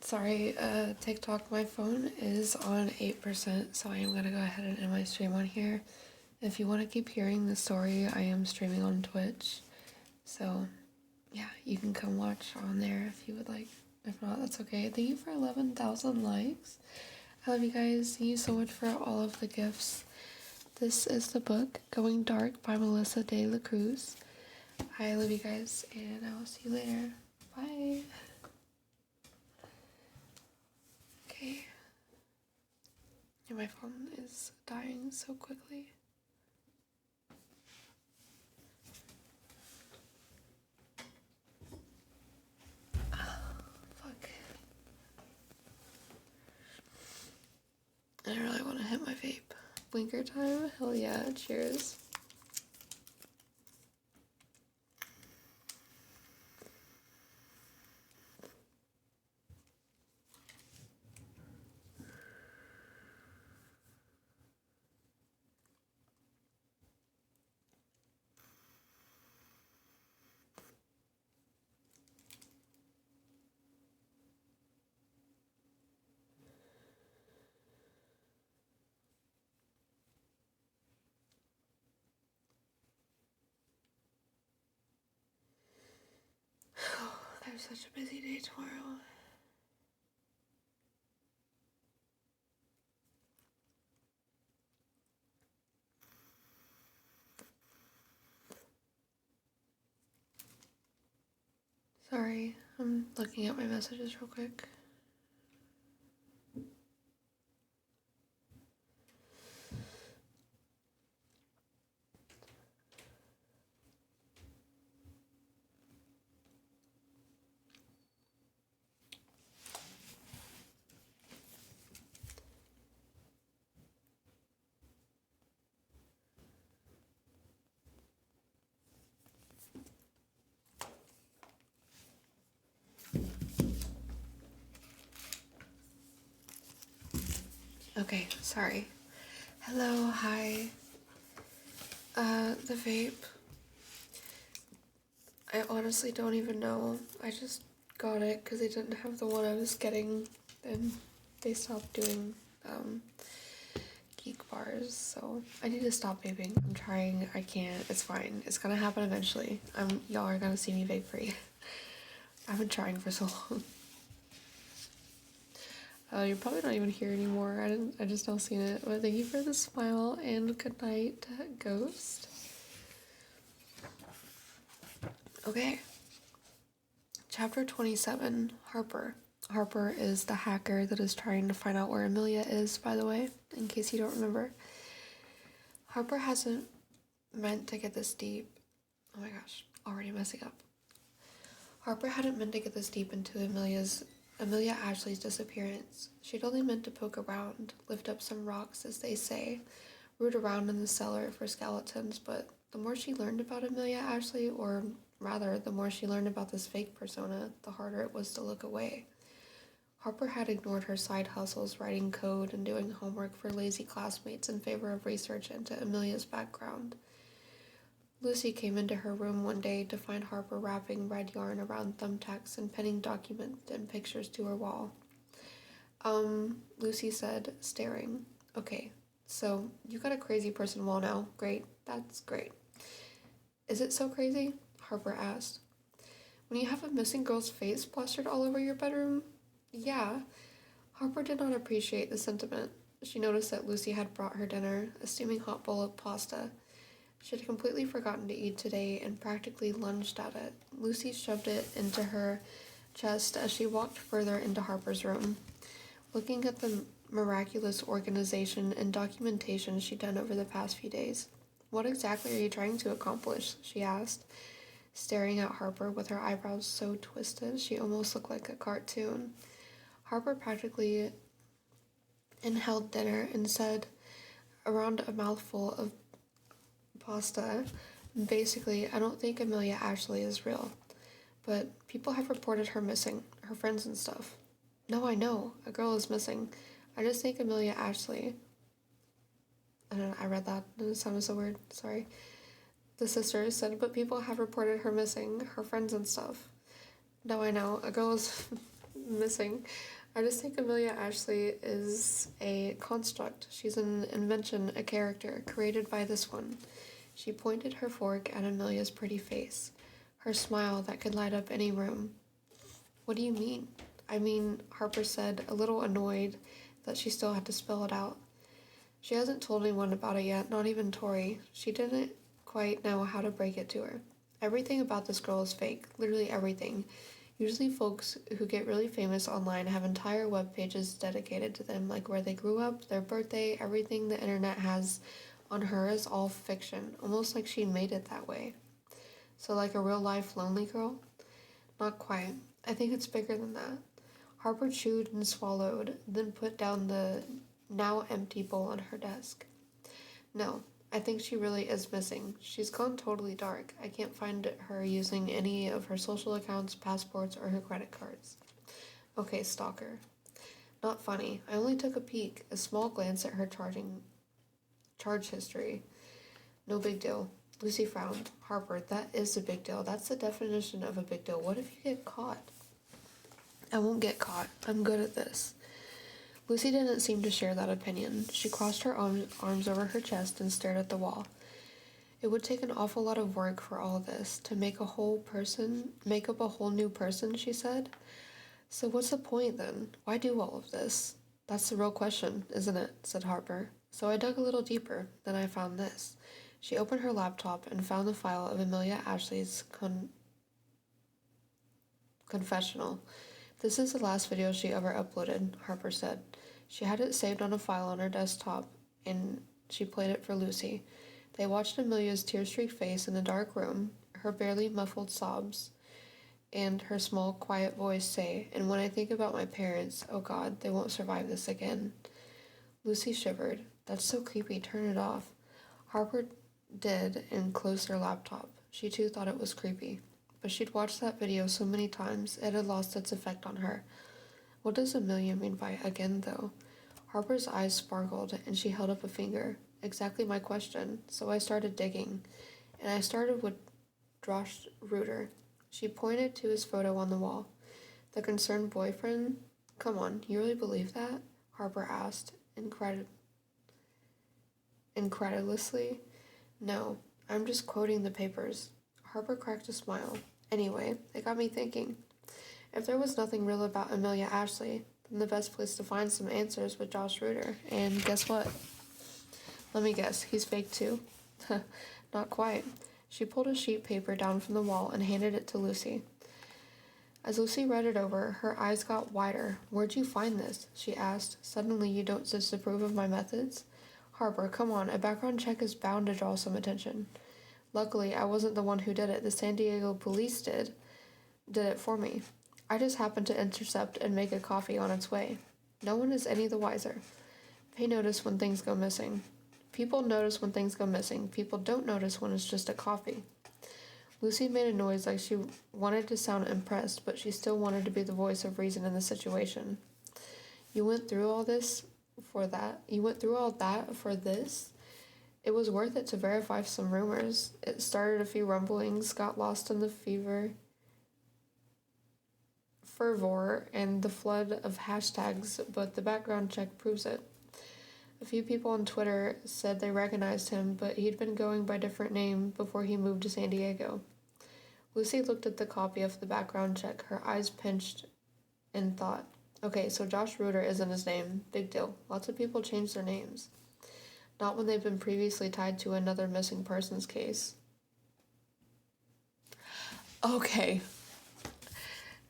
Speaker 1: Sorry, TikTok, my phone is on 8%, so I am going to go ahead and end my stream on here. If you want to keep hearing the story, I am streaming on Twitch. So, yeah, you can come watch on there if you would like. If not, that's okay. Thank you for 11,000 likes. I love you guys. Thank you so much for all of the gifts. This is the book, Going Dark by Melissa De La Cruz. I love you guys, and I will see you later. Bye. Okay. And my phone is dying so quickly. Fuck. I really want to hit my vape. Blinker time? Hell yeah. Cheers. have such a busy day tomorrow. Sorry, I'm looking at my messages real quick. Okay, sorry. Hello, hi. The vape. I honestly don't even know. I just got it because they didn't have the one I was getting, and they stopped doing, geek bars, so I need to stop vaping. I'm trying, I can't, it's fine. It's gonna happen eventually. Y'all are gonna see me vape free. I've been trying for so long. You're probably not even here anymore. I just now seen it. But thank you for the smile and good night, Ghost. Okay. Chapter 27, Harper. Harper is the hacker that is trying to find out where Amelia is, by the way, in case you don't remember. Harper hasn't meant to get this deep. Oh my gosh, already messing up. Harper hadn't meant to get this deep into Amelia Ashley's disappearance. She'd only meant to poke around, lift up some rocks, as they say, root around in the cellar for skeletons, but the more she learned about Amelia Ashley, or rather, the more she learned about this fake persona, the harder it was to look away. Harper had ignored her side hustles, writing code and doing homework for lazy classmates in favor of research into Amelia's background. Lucy came into her room one day to find Harper wrapping red yarn around thumbtacks and pinning documents and pictures to her wall. Lucy said, staring. Okay, so you got a crazy person wall now. Great, that's great. Is it so crazy? Harper asked. When you have a missing girl's face plastered all over your bedroom? Yeah. Harper did not appreciate the sentiment. She noticed that Lucy had brought her dinner, a steaming hot bowl of pasta. She had completely forgotten to eat today and practically lunged at it. Lucy shoved it into her chest as she walked further into Harper's room, looking at the miraculous organization and documentation she'd done over the past few days. What exactly are you trying to accomplish? She asked, staring at Harper with her eyebrows so twisted she almost looked like a cartoon. Harper practically inhaled dinner and said, around a mouthful of pasta, basically, I don't think Amelia Ashley is real, but people have reported her missing, her friends and stuff. No, I know, a girl is missing. I just think Amelia Ashley. I don't know, I read that, it sounded so weird, sorry. The sister said, but people have reported her missing, her friends and stuff. No, I know, a girl is missing. I just think Amelia Ashley is a construct. She's an invention, a character, created by this one. She pointed her fork at Amelia's pretty face, her smile that could light up any room. What do you mean? I mean, Harper said, a little annoyed that she still had to spell it out. She hasn't told anyone about it yet, not even Tori. She didn't quite know how to break it to her. Everything about this girl is fake, literally everything. Usually folks who get really famous online have entire web pages dedicated to them, like where they grew up, their birthday, everything the internet has on her is all fiction, almost like she made it that way. So like a real life lonely girl? Not quite. I think it's bigger than that. Harper chewed and swallowed, then put down the now empty bowl on her desk. No, I think she really is missing. She's gone totally dark. I can't find her using any of her social accounts, passports, or her credit cards. Okay, stalker. Not funny. I only took a peek, a small glance at her charge history. No big deal. Lucy frowned. Harper, that is a big deal. That's the definition of a big deal. What if you get caught? I won't get caught. I'm good at this. Lucy didn't seem to share that opinion. She crossed her arms over her chest and stared at the wall. It would take an awful lot of work for all this to make make up a whole new person, she said. So what's the point then? Why do all of this? That's the real question, isn't it? Said Harper. So I dug a little deeper, then I found this. She opened her laptop and found the file of Amelia Ashley's confessional. This is the last video she ever uploaded, Harper said. She had it saved on a file on her desktop, and she played it for Lucy. They watched Amelia's tear-streaked face in the dark room, her barely muffled sobs, and her small, quiet voice say, "And when I think about my parents, oh God, they won't survive this again." Lucy shivered. "That's so creepy, turn it off." Harper did and closed her laptop. She too thought it was creepy. But she'd watched that video so many times, it had lost its effect on her. What does Amelia mean by again, though? Harper's eyes sparkled, and she held up a finger. Exactly my question. So I started digging. And I started with Josh Reuter. She pointed to his photo on the wall. The concerned boyfriend? Come on, you really believe that? Harper asked, incredulously. No, I'm just quoting the papers. Harper cracked a smile. Anyway, it got me thinking. If there was nothing real about Amelia Ashley, then the best place to find some answers was Josh Reuter. And guess what? Let me guess, he's fake too? Not quite. She pulled a sheet paper down from the wall and handed it to Lucy. As Lucy read it over, her eyes got wider. "Where'd you find this?" she asked. "Suddenly you don't disapprove of my methods?" "Harper, come on, a background check is bound to draw some attention." "Luckily, I wasn't the one who did it. The San Diego police did it for me. I just happened to intercept and make a coffee on its way. No one is any the wiser. Pay notice when things go missing. People notice when things go missing. People don't notice when it's just a coffee." Lucy made a noise like she wanted to sound impressed, but she still wanted to be the voice of reason in the situation. You went through all this for that? You went through all that for this?" It was worth it to verify some rumors. It started a few rumblings, got lost in the fervor, and the flood of hashtags, but the background check proves it. A few people on Twitter said they recognized him, but he'd been going by a different name before he moved to San Diego. Lucy looked at the copy of the background check, her eyes pinched in thought. Okay, so Josh Reuter isn't his name. Big deal. Lots of people change their names. Not when they've been previously tied to another missing persons case. Okay.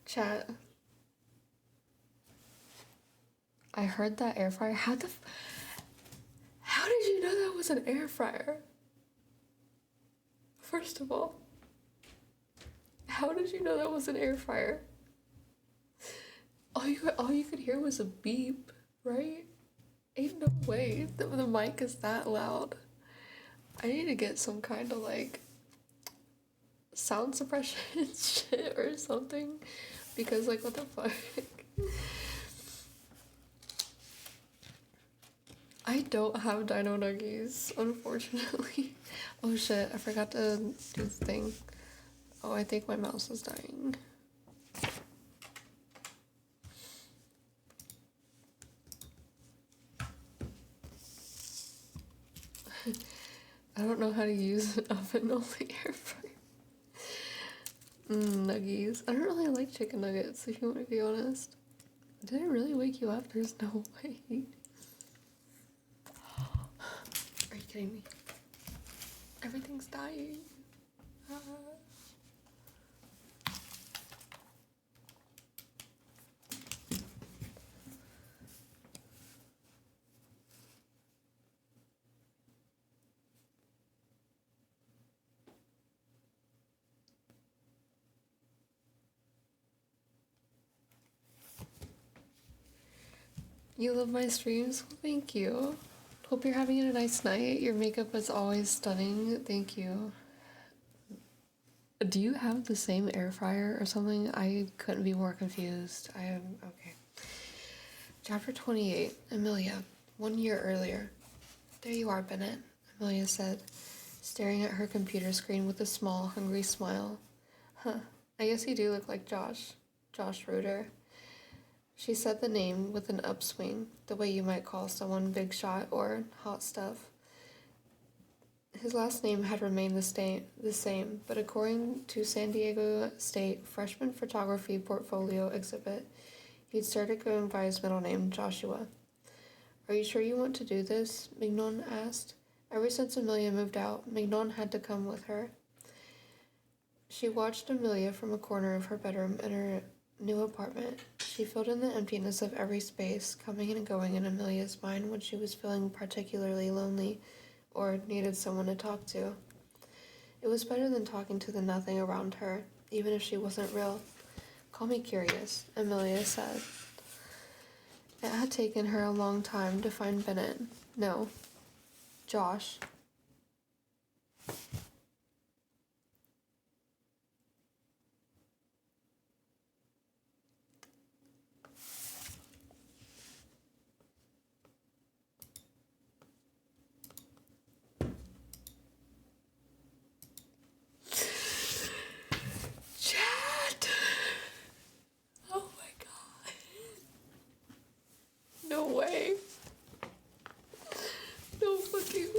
Speaker 1: Chat. I heard that air fryer. How did you know that was an air fryer? First of all, how did you know that was an air fryer? All you could hear was a beep, right? Ain't no way the mic is that loud. I need to get some kind of like sound suppression shit or something, because like what the fuck. I don't have Dino Nuggies, unfortunately. Oh shit, I forgot to do the thing. Oh, I think my mouse is dying. I don't know how to use an oven-only air fryer. Nuggies. I don't really like chicken nuggets, if you want to be honest. Did it really wake you up? There's no way. Are you kidding me? Everything's dying. You love my streams? Well, thank you. Hope you're having a nice night. Your makeup is always stunning. Thank you. Do you have the same air fryer or something? I couldn't be more confused. I am okay. Chapter 28. Amelia. 1 year earlier. "There you are, Bennett," Amelia said, staring at her computer screen with a small, hungry smile. "Huh, I guess you do look like Josh. Josh Reuter." She said the name with an upswing, the way you might call someone big shot or hot stuff. His last name had remained the same, but according to San Diego State Freshman Photography Portfolio exhibit, he'd started going by his middle name, Joshua. Are you sure you want to do this? Mignon asked. Ever since Amelia moved out, Mignon had to come with her. She watched Amelia from a corner of her bedroom in her new apartment. She filled in the emptiness of every space, coming and going in Amelia's mind when she was feeling particularly lonely or needed someone to talk to. It was better than talking to the nothing around her, even if she wasn't real. Call me curious, Amelia said. It had taken her a long time to find Bennett. No, Josh. Chat! Oh my god. No way. No fucking way.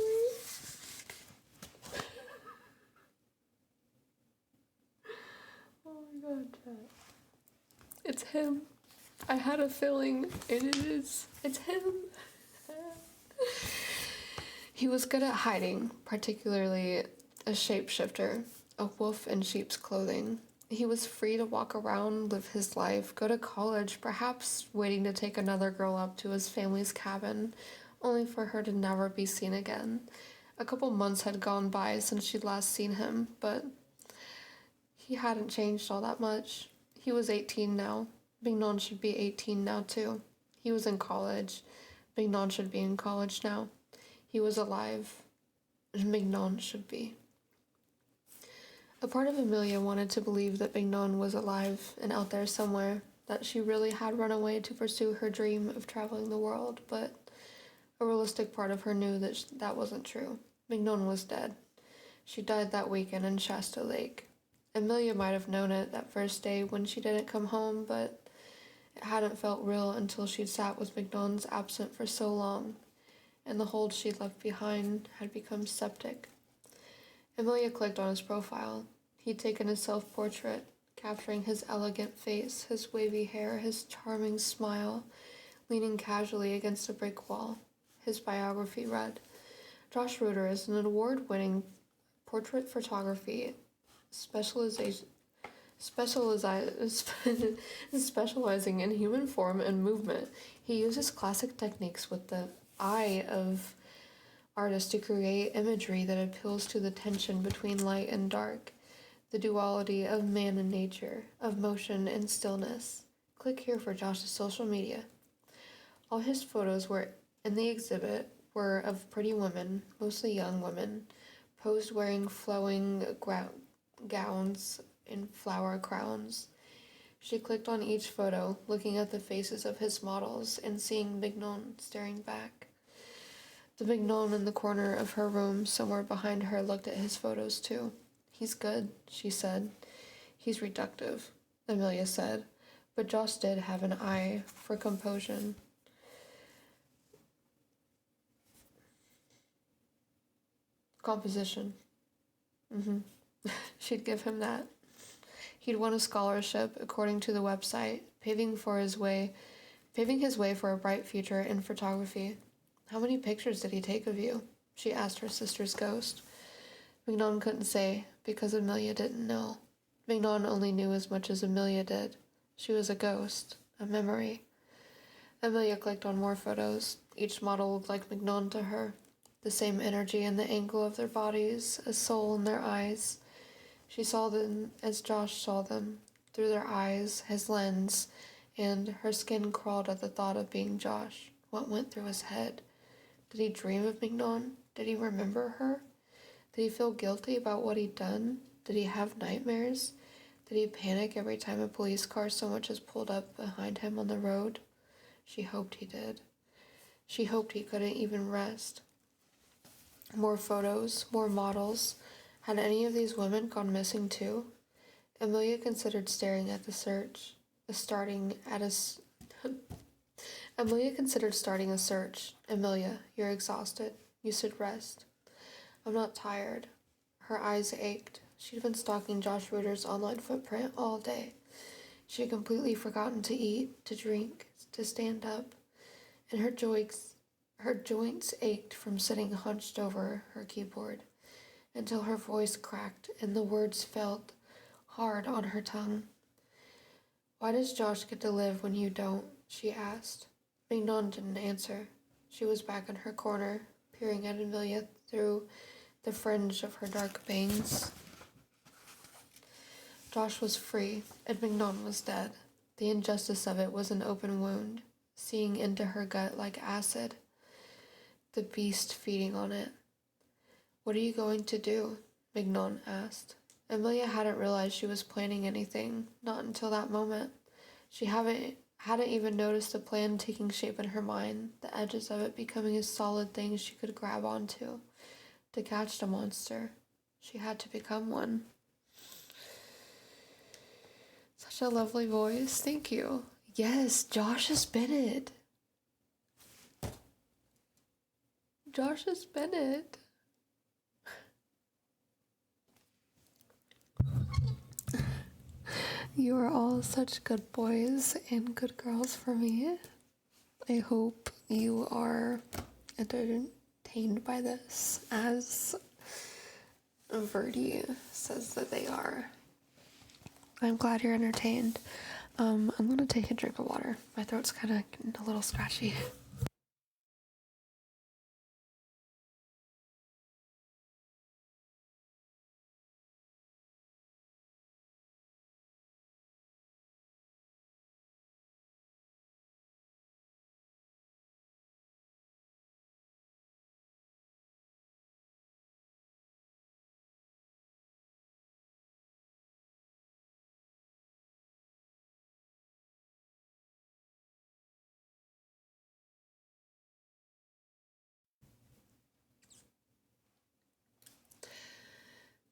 Speaker 1: Oh my god, chat. It's him. I had a feeling, and it is. It's him. He was good at hiding, particularly a shapeshifter, a wolf in sheep's clothing. He was free to walk around, live his life, go to college, perhaps waiting to take another girl up to his family's cabin, only for her to never be seen again. A couple months had gone by since she'd last seen him, but he hadn't changed all that much. He was 18 now. Mignon should be 18 now, too. He was in college. Mignon should be in college now. He was alive. And Mignon should be. A part of Amelia wanted to believe that Mignon was alive and out there somewhere, that she really had run away to pursue her dream of traveling the world, but a realistic part of her knew that that wasn't true. Mignon was dead. She died that weekend in Shasta Lake. Amelia might have known it that first day when she didn't come home, but it hadn't felt real until she'd sat with Mignon's absent for so long, and the hold she'd left behind had become septic. Amelia clicked on his profile. He'd taken a self-portrait, capturing his elegant face, his wavy hair, his charming smile, leaning casually against a brick wall. His biography read, Josh Reuter is an award-winning portrait photography specializing in human form and movement. He uses classic techniques with the eye of artists to create imagery that appeals to the tension between light and dark, the duality of man and nature, of motion and stillness. Click here for Josh's social media. All his photos were in the exhibit were of pretty women, mostly young women, posed wearing flowing gowns and flower crowns. She clicked on each photo, looking at the faces of his models and seeing Mignon staring back. The Mignon in the corner of her room somewhere behind her looked at his photos too. He's good, she said. He's reductive, Amelia said, but Josh did have an eye for composition. She'd give him that. He'd won a scholarship, according to the website, paving his way for a bright future in photography. How many pictures did he take of you? She asked her sister's ghost. Mignon couldn't say, because Amelia didn't know. Mignon only knew as much as Amelia did. She was a ghost, a memory. Amelia clicked on more photos. Each model looked like Mignon to her. The same energy in the angle of their bodies, a soul in their eyes. She saw them as Josh saw them, through their eyes, his lens, and her skin crawled at the thought of being Josh. What went through his head? Did he dream of Mignon? Did he remember her? Did he feel guilty about what he'd done? Did he have nightmares? Did he panic every time a police car so much as pulled up behind him on the road? She hoped he did. She hoped he couldn't even rest. More photos, more models. Had any of these women gone missing too? Amelia considered starting a search. Amelia, you're exhausted. You should rest. I'm not tired. Her eyes ached. She'd been stalking Josh Ritter's online footprint all day. She had completely forgotten to eat, to drink, to stand up, and her joints ached from sitting hunched over her keyboard until her voice cracked and the words felt hard on her tongue. Why does Josh get to live when you don't? She asked. Mignon didn't answer. She was back in her corner, peering at Amelia through the fringe of her dark bangs. Josh was free, and Mignon was dead. The injustice of it was an open wound, seeing into her gut like acid, the beast feeding on it. What are you going to do? Mignon asked. Amelia hadn't realized she was planning anything, not until that moment. She hadn't even noticed the plan taking shape in her mind, the edges of it becoming a solid thing she could grab onto. To catch the monster, she had to become one. Such a lovely voice. Thank you. Yes, Josh's Bennett. Josh's Bennett. You are all such good boys and good girls for me. I hope you are entertained by this, as Verdi says that they are. I'm glad you're entertained. I'm gonna take a drink of water. My throat's kind of getting a little scratchy.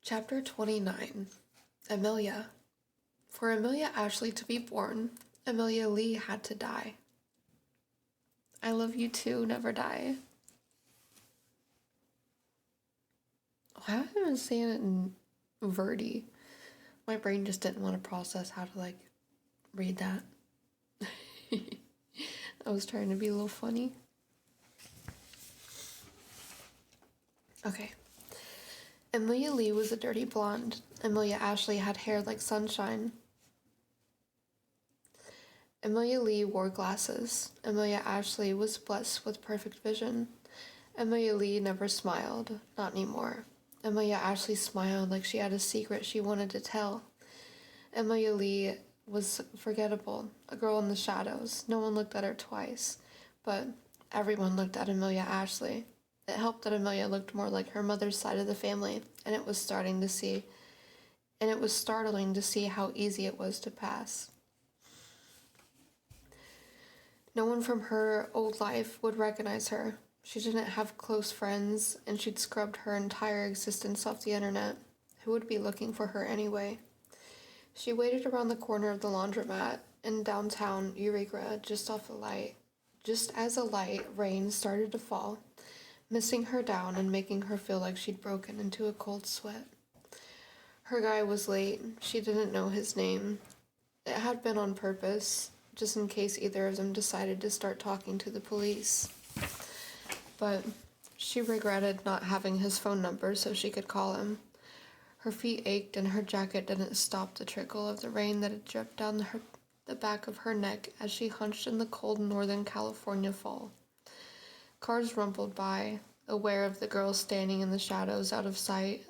Speaker 1: Chapter 29. Amelia. For Amelia Ashley to be born, Amelia Lee had to die. I love you too, never die. Why have I been saying it in Verdi? My brain just didn't want to process how to, read that. I was trying to be a little funny. Okay. Amelia Lee was a dirty blonde. Amelia Ashley had hair like sunshine. Amelia Lee wore glasses. Amelia Ashley was blessed with perfect vision. Amelia Lee never smiled. Not anymore. Amelia Ashley smiled like she had a secret she wanted to tell. Amelia Lee was forgettable, a girl in the shadows. No one looked at her twice, but everyone looked at Amelia Ashley. It helped that Amelia looked more like her mother's side of the family, and it was startling to see how easy it was to pass. No one from her old life would recognize her. She didn't have close friends, and she'd scrubbed her entire existence off the internet. Who would be looking for her anyway? She waited around the corner of the laundromat in downtown Eureka just as a light rain started to fall, missing her down and making her feel like she'd broken into a cold sweat. Her guy was late. She didn't know his name. It had been on purpose, just in case either of them decided to start talking to the police. But she regretted not having his phone number so she could call him. Her feet ached and her jacket didn't stop the trickle of the rain that had dripped down the back of her neck as she hunched in the cold Northern California fall. Cars rumbled by, aware of the girl standing in the shadows out of sight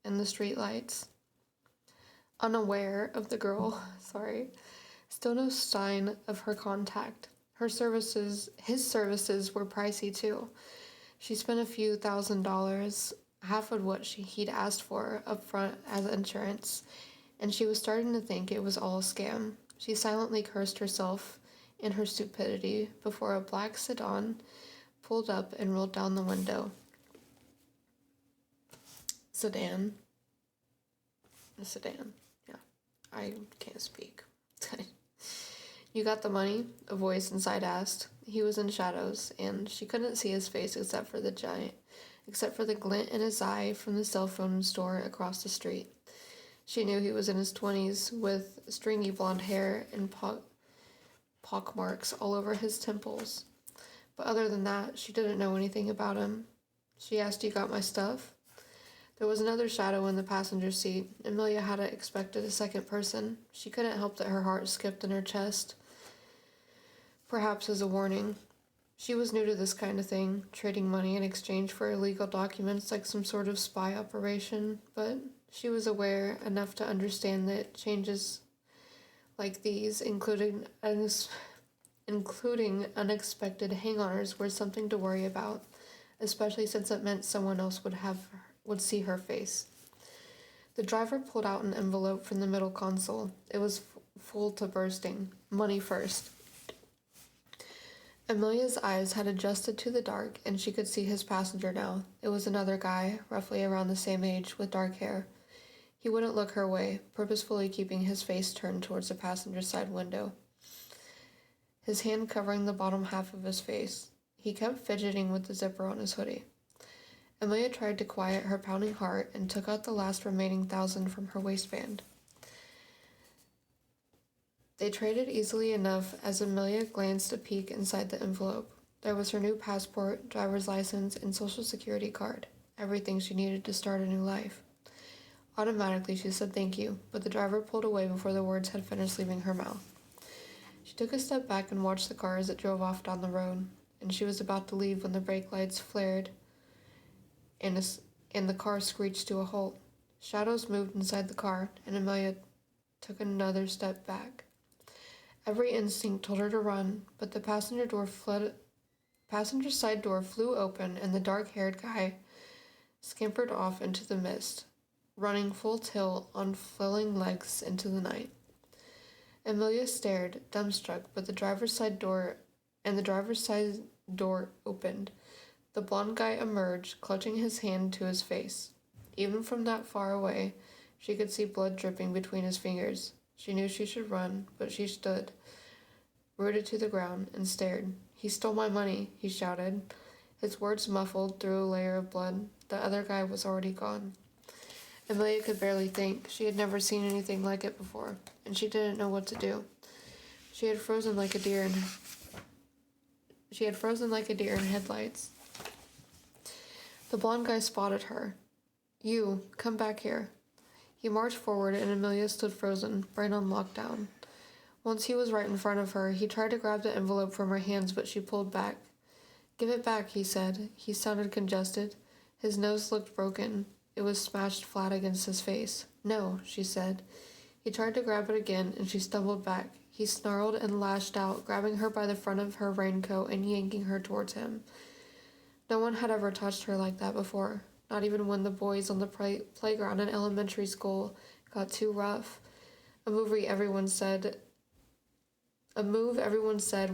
Speaker 1: in the streetlights. Unaware of the girl, still no sign of her contact. His services were pricey too. She spent a few $1,000s, half of what he'd asked for up front as insurance, and she was starting to think it was all a scam. She silently cursed herself in her stupidity before a black sedan pulled up and rolled down the window. Sedan. A sedan. Yeah. I can't speak. You got the money? A voice inside asked. He was in shadows, and she couldn't see his face except for the except for the glint in his eye from the cell phone store across the street. She knew he was in his 20s with stringy blonde hair and pock marks all over his temples. But other than that, she didn't know anything about him. She asked, "You got my stuff?" There was another shadow in the passenger seat. Amelia hadn't expected a second person. She couldn't help that her heart skipped in her chest, perhaps as a warning. She was new to this kind of thing, trading money in exchange for illegal documents like some sort of spy operation, but she was aware enough to understand that changes like these, including unexpected hang-oners, were something to worry about, especially since it meant someone else would see her face. The driver pulled out an envelope from the middle console. It was full to bursting. Money first. Amelia's eyes had adjusted to the dark, and she could see his passenger now. It was another guy, roughly around the same age, with dark hair. He wouldn't look her way, purposefully keeping his face turned towards the passenger side window, his hand covering the bottom half of his face. He kept fidgeting with the zipper on his hoodie. Amelia tried to quiet her pounding heart and took out the last remaining 1,000 from her waistband. They traded easily enough as Amelia glanced a peek inside the envelope. There was her new passport, driver's license, and social security card. Everything she needed to start a new life. Automatically, she said thank you, but the driver pulled away before the words had finished leaving her mouth. She took a step back and watched the car as it drove off down the road, and she was about to leave when the brake lights flared and the car screeched to a halt. Shadows moved inside the car, and Amelia took another step back. Every instinct told her to run, but the passenger side door flew open, and the dark-haired guy scampered off into the mist, running full tilt on flailing legs into the night. Amelia stared, dumbstruck, but the driver's side door opened. The blond guy emerged, clutching his hand to his face. Even from that far away, she could see blood dripping between his fingers. She knew she should run, but she stood, rooted to the ground, and stared. "He stole my money," he shouted, his words muffled through a layer of blood. The other guy was already gone. Amelia could barely think. She had never seen anything like it before, and she didn't know what to do. She had frozen like a deer in headlights. The blond guy spotted her. "You, come back here." He marched forward, and Amelia stood frozen, brain on lockdown. Once he was right in front of her, he tried to grab the envelope from her hands, but she pulled back. "Give it back," he said. He sounded congested. His nose looked broken. It was smashed flat against his face. "No," she said. He tried to grab it again, and she stumbled back. He snarled and lashed out, grabbing her by the front of her raincoat and yanking her towards him. No one had ever touched her like that before, not even when the boys on the playground in elementary school got too rough. A move everyone said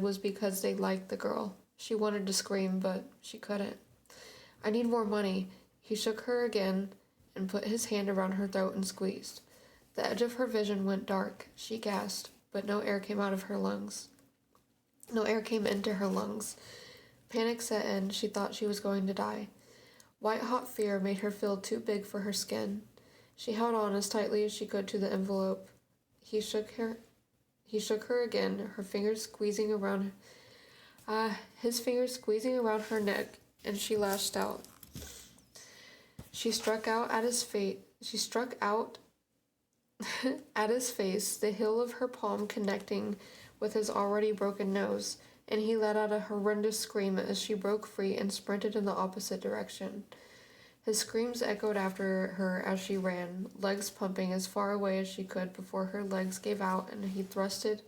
Speaker 1: was because they liked the girl. She wanted to scream, but she couldn't. "I need more money." He shook her again and put his hand around her throat and squeezed. The edge of her vision went dark. She gasped, but no air came into her lungs. Panic set in. She thought she was going to die. White-hot fear made her feel too big for her skin. She held on as tightly as she could to the envelope. He shook her again, his fingers squeezing around her neck, and she lashed out. She struck out at his face, the heel of her palm connecting with his already broken nose, and he let out a horrendous scream as she broke free and sprinted in the opposite direction. His screams echoed after her as she ran, legs pumping as far away as she could before her legs gave out and he thrusted,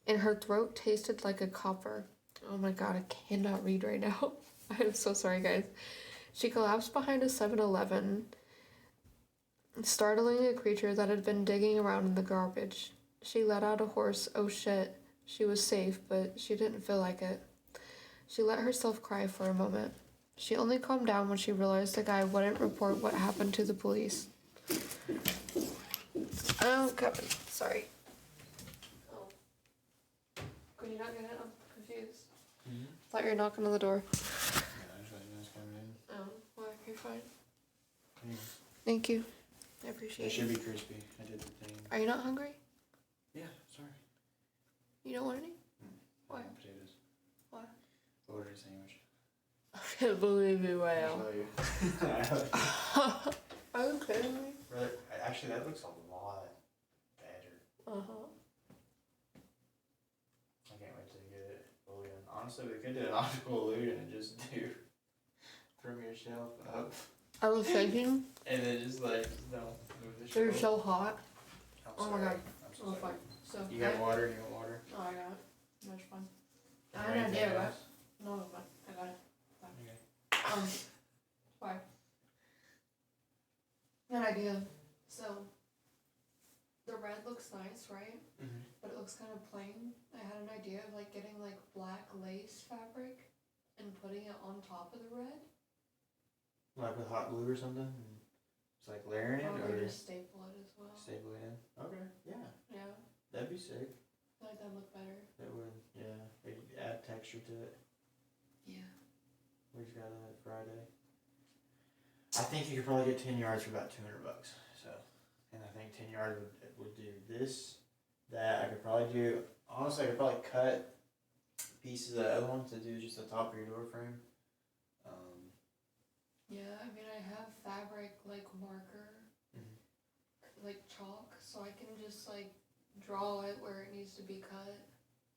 Speaker 1: and her throat tasted like a copper. Oh my god, I cannot read right now. I'm so sorry, guys. She collapsed behind a 7-Eleven, startling a creature that had been digging around in the garbage. She let out a hoarse, "Oh shit." She was safe, but she didn't feel like it. She let herself cry for a moment. She only calmed down when she realized the guy wouldn't report what happened to the police. Oh, Kevin, sorry. Oh. Could you not get it? I'm confused. Thought you were knocking on the door.
Speaker 2: Yeah, I thought you guys coming in.
Speaker 1: Oh, fine.
Speaker 2: Yeah.
Speaker 1: Thank you. I
Speaker 2: It
Speaker 1: appreciate
Speaker 2: should
Speaker 1: it.
Speaker 2: be crispy. I did the thing.
Speaker 1: Are you not hungry?
Speaker 2: Yeah, sorry.
Speaker 1: You don't want any?
Speaker 2: I
Speaker 1: Why?
Speaker 2: want potatoes.
Speaker 1: Why?
Speaker 2: Order a sandwich.
Speaker 1: I can't believe you,
Speaker 2: I'll
Speaker 1: wow.
Speaker 2: show you.
Speaker 1: Are you kidding me?
Speaker 2: Brother, actually, that looks a lot better.
Speaker 1: Uh-huh.
Speaker 2: I can't wait to get it fully in. Honestly, we could do an optical illusion and just do from your shelf up.
Speaker 1: I was thinking,
Speaker 2: And then just like, don't move the shelf.
Speaker 1: they're so hot.
Speaker 2: I'm
Speaker 1: Oh my
Speaker 2: sorry.
Speaker 1: god.
Speaker 2: I'm so
Speaker 1: Oh,
Speaker 2: sorry.
Speaker 1: fine. So,
Speaker 2: You have water? You want water?
Speaker 1: Oh, I got it. That's fine.
Speaker 2: Or
Speaker 1: I had an
Speaker 2: anything
Speaker 1: idea, but
Speaker 2: else?
Speaker 1: no, it's fine. I got it.
Speaker 2: Okay.
Speaker 1: Why? An idea. So, the red looks nice, right?
Speaker 2: Mm-hmm.
Speaker 1: But it looks kind of plain. I had an idea of like getting like black lace fabric and putting it on top of the red.
Speaker 2: Like with hot glue or something? And it's like layering it
Speaker 1: Probably
Speaker 2: or
Speaker 1: just staple it as well.
Speaker 2: staple it in? Okay, yeah.
Speaker 1: Yeah,
Speaker 2: That'd be sick.
Speaker 1: I feel like that'd look better.
Speaker 2: That would, yeah. It'd add texture to it.
Speaker 1: Yeah.
Speaker 2: We've got that Friday. I think you could probably get 10 yards for about $200. So, and I think 10 yards would do this, that. I could probably do, honestly, I could probably cut pieces of the other one to do just the top of your door frame.
Speaker 1: Yeah, I mean, I have fabric like marker,
Speaker 2: Mhm.
Speaker 1: like chalk, so I can just like draw it where it needs to be cut.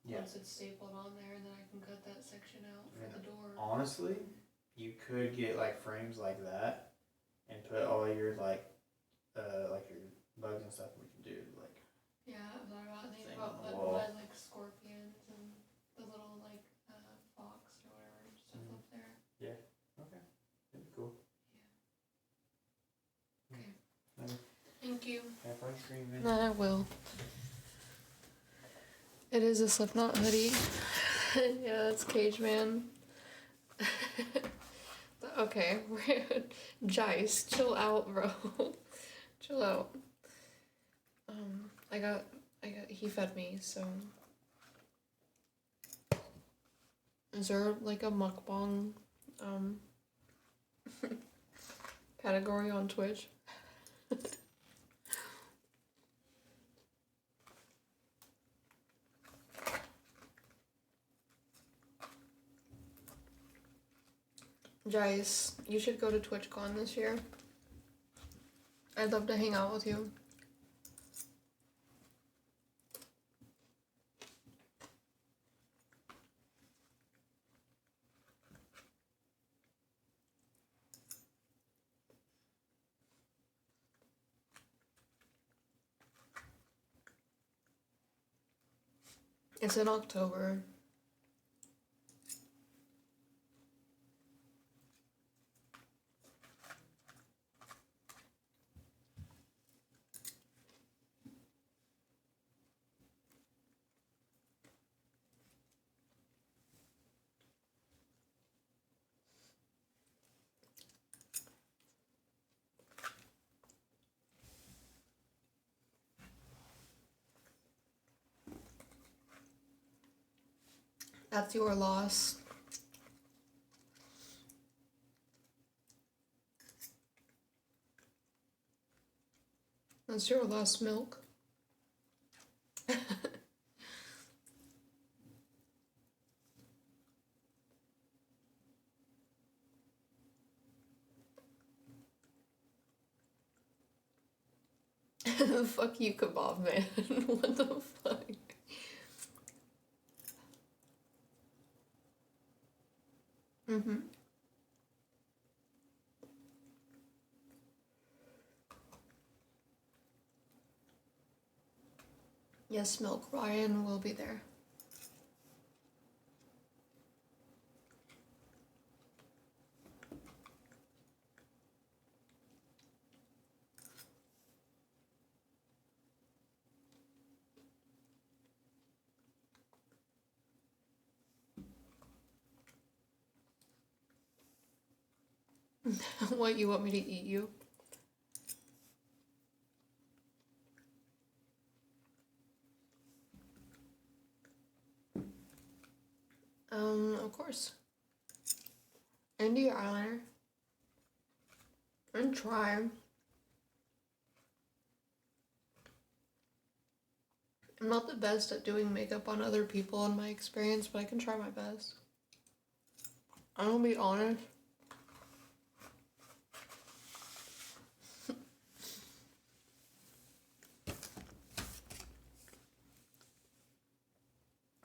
Speaker 2: Yeah.
Speaker 1: Once it's stapled on there, and then I can cut that section out for
Speaker 2: Yeah.
Speaker 1: the door.
Speaker 2: Honestly, you could get like frames like that and put all your like your bugs and stuff we can do like.
Speaker 1: Yeah, I thought about thinking
Speaker 2: Thing
Speaker 1: about
Speaker 2: on the
Speaker 1: putting
Speaker 2: wall.
Speaker 1: my like scorpions and the little like fox or whatever stuff
Speaker 2: Mhm.
Speaker 1: up there.
Speaker 2: Okay, that'd be cool.
Speaker 1: Okay.
Speaker 2: Okay.
Speaker 1: Thank you.
Speaker 2: Have ice cream, man.
Speaker 1: I will. It is a Slipknot hoodie. Yeah, it's Cage Man. Okay, Jice, chill out, bro. Chill out. He fed me, so. Is there like a mukbang, category on Twitch? Jice, you should go to TwitchCon this year. I'd love to hang out with you. It's in October. That's your loss. That's your lost milk. Fuck you, kebab man. What the fuck? Mm-hmm. Yes, Milk. Ryan will be there. What, you want me to eat you? Of course. And do your eyeliner. And try. I'm not the best at doing makeup on other people in my experience, but I can try my best. I'm gonna be honest.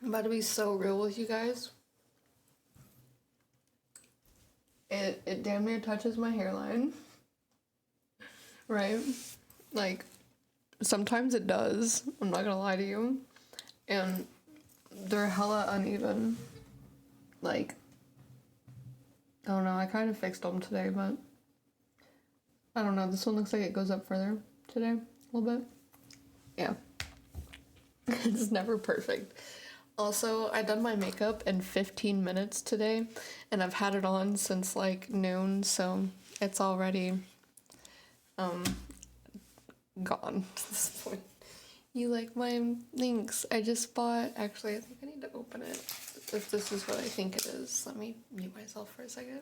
Speaker 1: I'm about to be so real with you guys. It damn near touches my hairline. Right? Like, sometimes it does. I'm not gonna lie to you. And they're hella uneven. Like, I don't know, I kind of fixed them today, but I don't know, this one looks like it goes up further today, a little bit. Yeah. It's never perfect. Also, I done my makeup in 15 minutes today, and I've had it on since like noon, so it's already gone at this point. You like my links? I just bought, actually, I think I need to open it. If this is what I think it is. Let me mute myself for a second.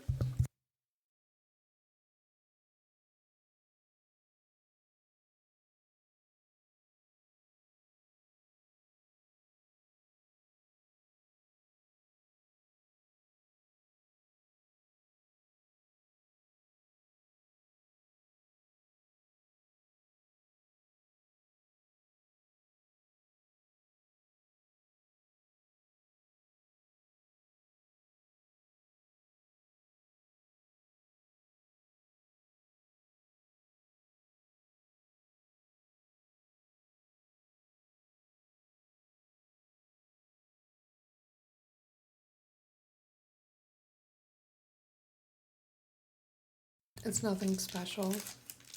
Speaker 1: It's nothing special.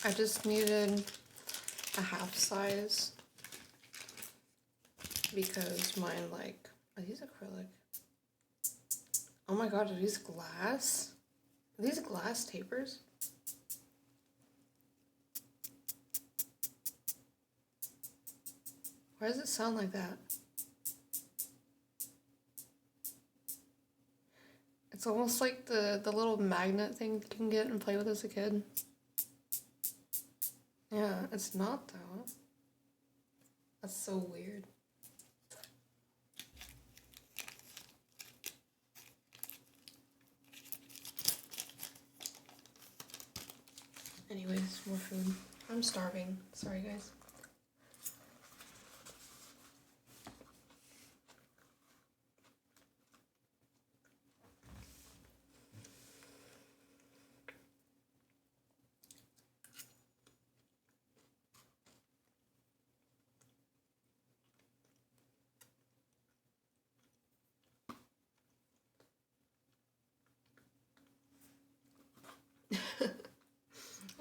Speaker 1: I just needed a half size because mine, like, are these acrylic? Oh my god, are these glass? Are these glass tapers? Why does it sound like that? It's almost like the little magnet thing you can get and play with as a kid. Yeah, it's not though. That's so weird. Anyways, more food. I'm starving. Sorry, guys.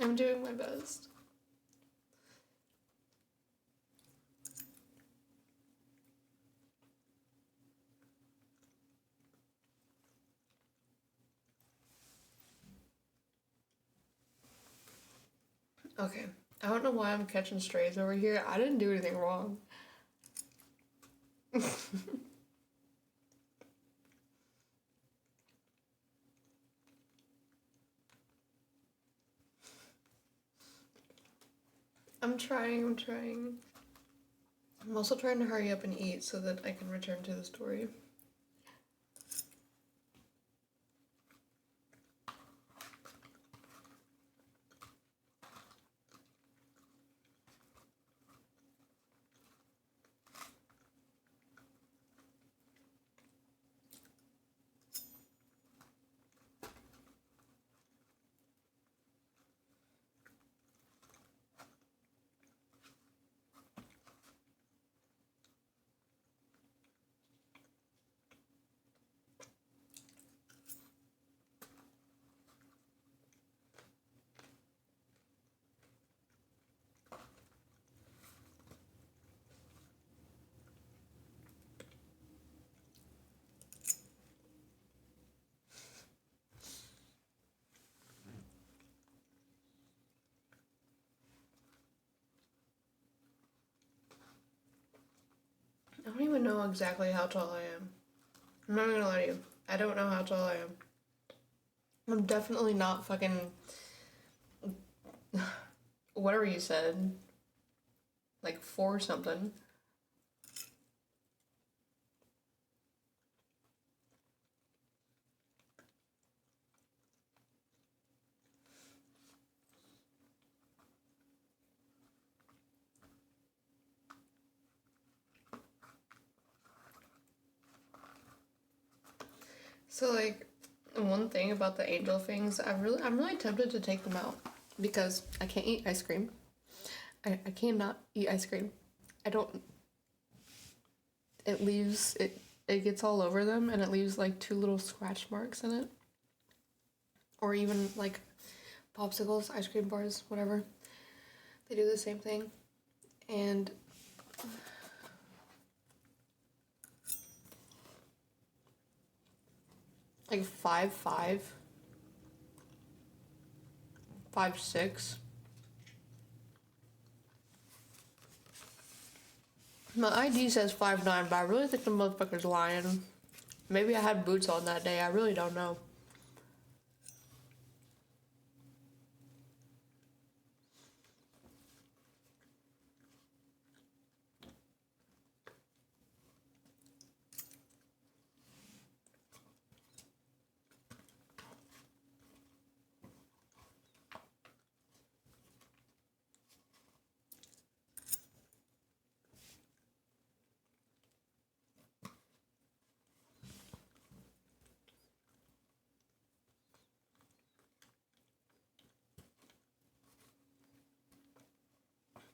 Speaker 1: I'm doing my best. Okay. I don't know why I'm catching strays over here. I didn't do anything wrong. I'm trying. I'm also trying to hurry up and eat so that I can return to the story. I don't even know exactly how tall I am. I'm not gonna lie to you. I don't know how tall I am. I'm definitely not fucking whatever you said, like 4 something. So like, one thing about the angel things, I'm really tempted to take them out because I can't eat ice cream. I cannot eat ice cream. I don't. It leaves it gets all over them and it leaves like 2 little scratch marks in it. Or even like popsicles, ice cream bars, whatever. They do the same thing. And like 5'5", 5'6". My ID says 5'9", but I really think the motherfucker's lying. Maybe I had boots on that day. I really don't know.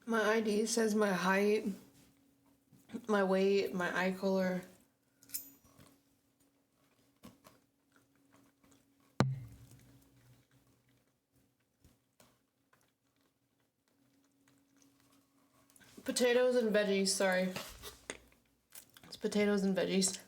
Speaker 1: My ID says my height, my weight, my eye color. Potatoes and veggies, sorry. It's potatoes and veggies.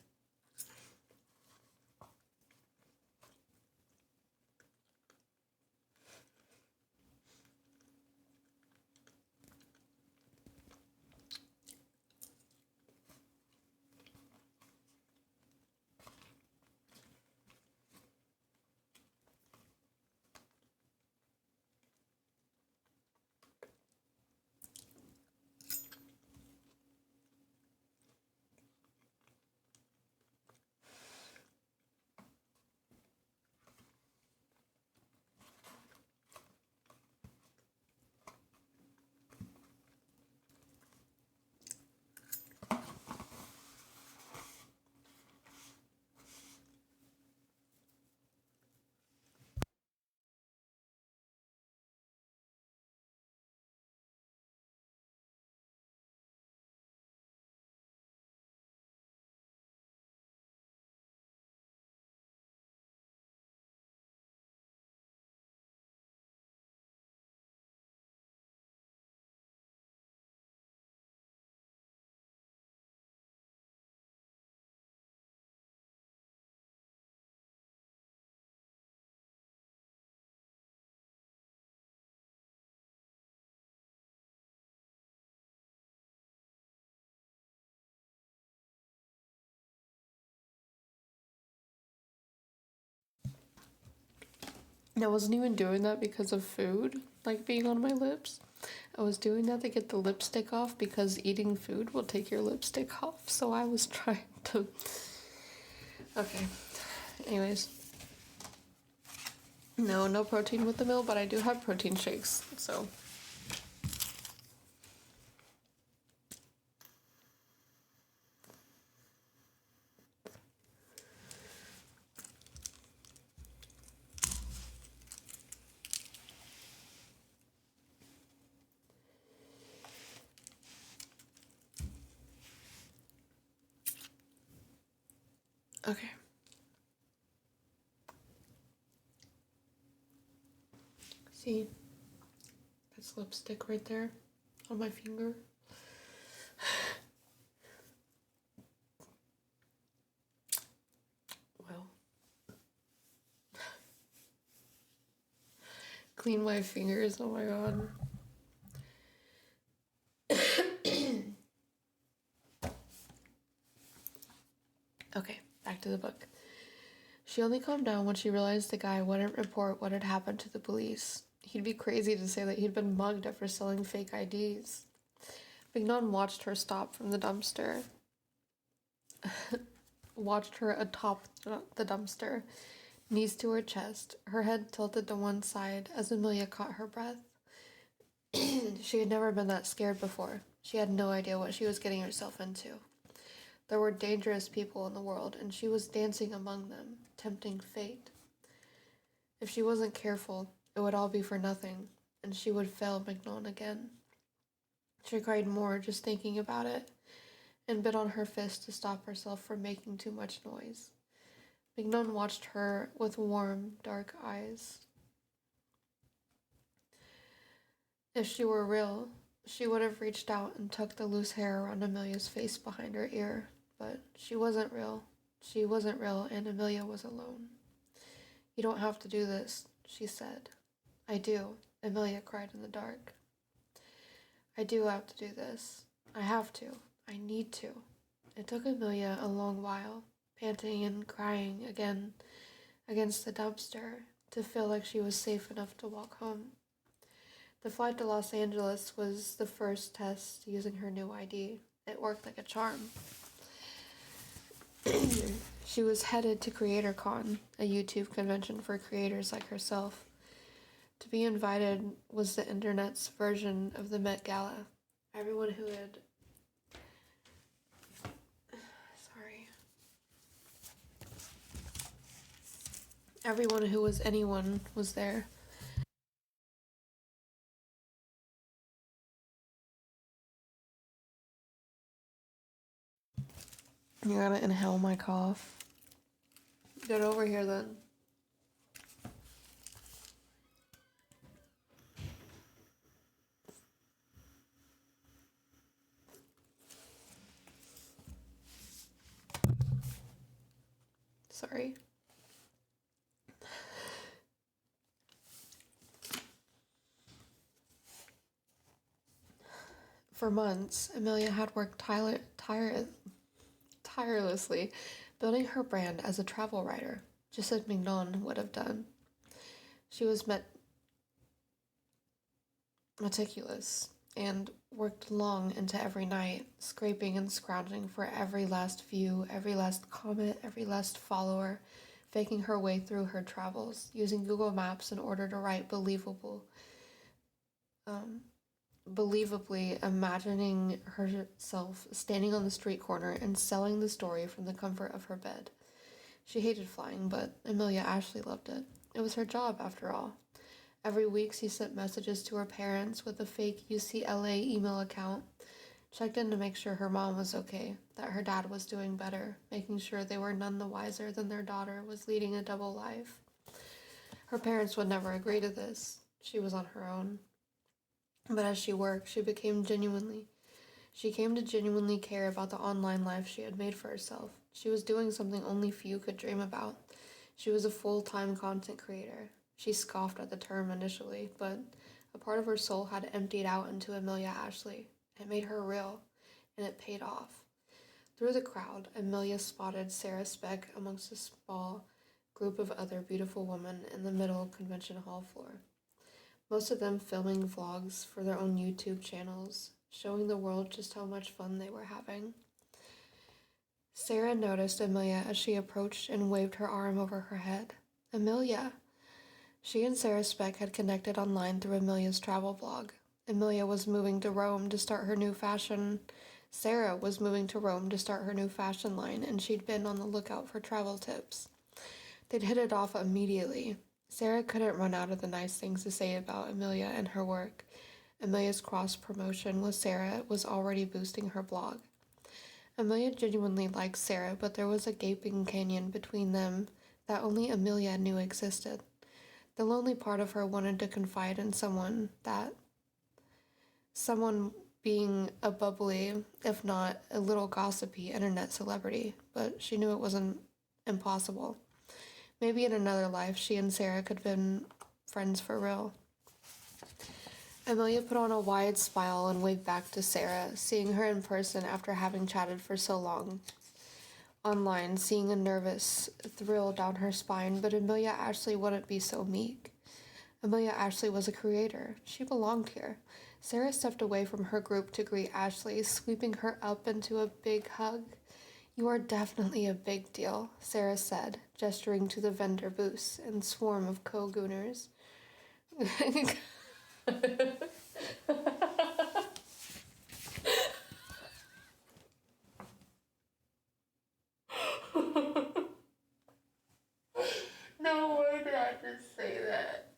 Speaker 1: I wasn't even doing that because of food, like being on my lips. I was doing that to get the lipstick off because eating food will take your lipstick off. So I was trying to. Okay. Anyways. No protein with the meal, but I do have protein shakes, so. Okay. See? That's lipstick right there on my finger. Well. Clean my fingers, oh my god. Okay, back to the book. She only calmed down when she realized the guy wouldn't report what had happened to the police. He'd be crazy to say that he'd been mugged after selling fake IDs. Mignon watched her stop from the dumpster. Watched her atop the dumpster, knees to her chest, her head tilted to one side as Amelia caught her breath. She had never been that scared before. She had no idea what she was getting herself into. There were dangerous people in the world, and she was dancing among them, tempting fate. If she wasn't careful, it would all be for nothing, and she would fail Mignon again. She cried more just thinking about it, and bit on her fist to stop herself from making too much noise. Mignon watched her with warm, dark eyes. If she were real, she would have reached out and tucked the loose hair around Amelia's face behind her ear, but she wasn't real. She wasn't real, and Amelia was alone. "You don't have to do this," she said. "I do," Amelia cried in the dark. "I do have to do this. I have to. I need to." It took Amelia a long while, panting and crying again against the dumpster, to feel like she was safe enough to walk home. The flight to Los Angeles was the first test using her new ID. It worked like a charm. She was headed to CreatorCon, a YouTube convention for creators like herself. To be invited was the internet's version of the Met Gala. Everyone who had... Everyone who was anyone was there. You gotta inhale my cough. Get over here then. Sorry. For months, Amelia had worked tirelessly, building her brand as a travel writer, just as Mignon would have done. She was meticulous and worked long into every night, scraping and scrounging for every last view, every last comment, every last follower, faking her way through her travels, using Google Maps in order to write believably imagining herself standing on the street corner and selling the story from the comfort of her bed. She hated flying, but Amelia Ashley loved it. It was her job, after all. Every week, she sent messages to her parents with a fake UCLA email account, checked in to make sure her mom was okay, that her dad was doing better, making sure they were none the wiser than their daughter was leading a double life. Her parents would never agree to this. She was on her own. But as she worked, she came to genuinely care about the online life she had made for herself. She was doing something only few could dream about. She was a full-time content creator. She scoffed at the term initially, but a part of her soul had emptied out into Amelia Ashley. It made her real, and it paid off. Through the crowd, Amelia spotted Sarah Speck amongst a small group of other beautiful women in the middle convention hall floor. Most of them filming vlogs for their own YouTube channels, showing the world just how much fun they were having. Sarah noticed Amelia as she approached and waved her arm over her head. Amelia! She and Sarah Speck had connected online through Amelia's travel blog. Amelia was moving to Rome to start her new fashion. Sarah was moving to Rome to start her new fashion line, and she'd been on the lookout for travel tips. They'd hit it off immediately. Sarah couldn't run out of the nice things to say about Amelia and her work. Amelia's cross-promotion with Sarah was already boosting her blog. Amelia genuinely liked Sarah, but there was a gaping canyon between them that only Amelia knew existed. The lonely part of her wanted to confide in someone being a bubbly, if not a little gossipy internet celebrity, but she knew it wasn't impossible. Maybe in another life, she and Sarah could have been friends for real. Amelia put on a wide smile and waved back to Sarah, seeing her in person after having chatted for so long. Online, seeing a nervous thrill down her spine, but Amelia Ashley wouldn't be so meek. Amelia Ashley was a creator. She belonged here. Sarah stepped away from her group to greet Ashley, sweeping her up into a big hug. You are definitely a big deal, Sarah said, gesturing to the vendor booths and swarm of co-gooners. No, why did I just say that?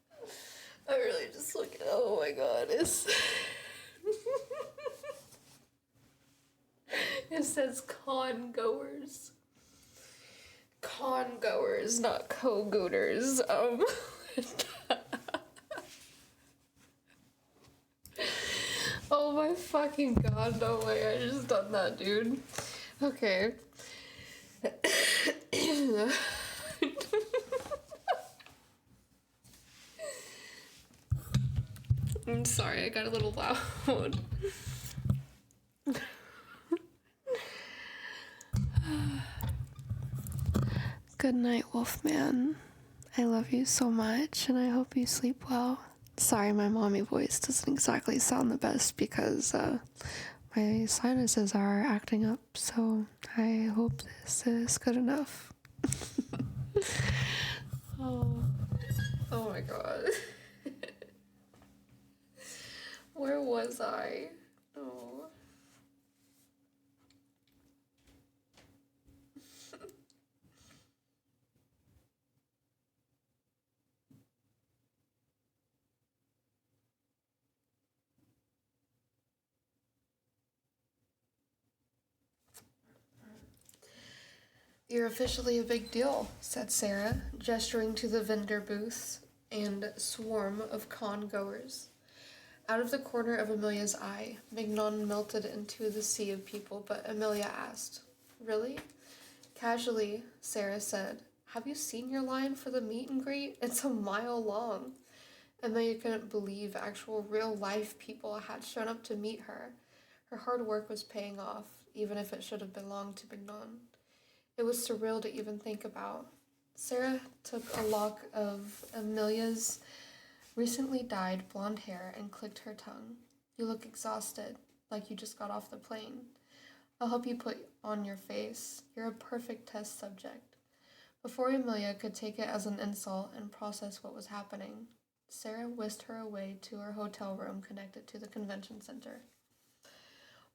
Speaker 1: I really just look at, oh my god, it's it says con goers. Con goers, not co-gooners. Oh my fucking god, no way, I just done that, dude. Okay. I'm sorry, I got a little loud. Good night, Wolfman. I love you so much, and I hope you sleep well. Sorry, my mommy voice doesn't exactly sound the best because my sinuses are acting up, so I hope this is good enough. Oh, oh my god. Where was I? Oh. You're officially a big deal, said Sarah, gesturing to the vendor booths and swarm of con-goers. Out of the corner of Amelia's eye, Mignon melted into the sea of people, but Amelia asked, Really? Casually, Sarah said, Have you seen your line for the meet and greet? It's a mile long. Amelia couldn't believe actual real-life people had shown up to meet her. Her hard work was paying off, even if it should have belonged to Mignon. It was surreal to even think about. Sarah took a lock of Amelia's recently dyed blonde hair and clicked her tongue. You look exhausted, like you just got off the plane. I'll help you put on your face. You're a perfect test subject. Before Amelia could take it as an insult and process what was happening, Sarah whisked her away to her hotel room connected to the convention center.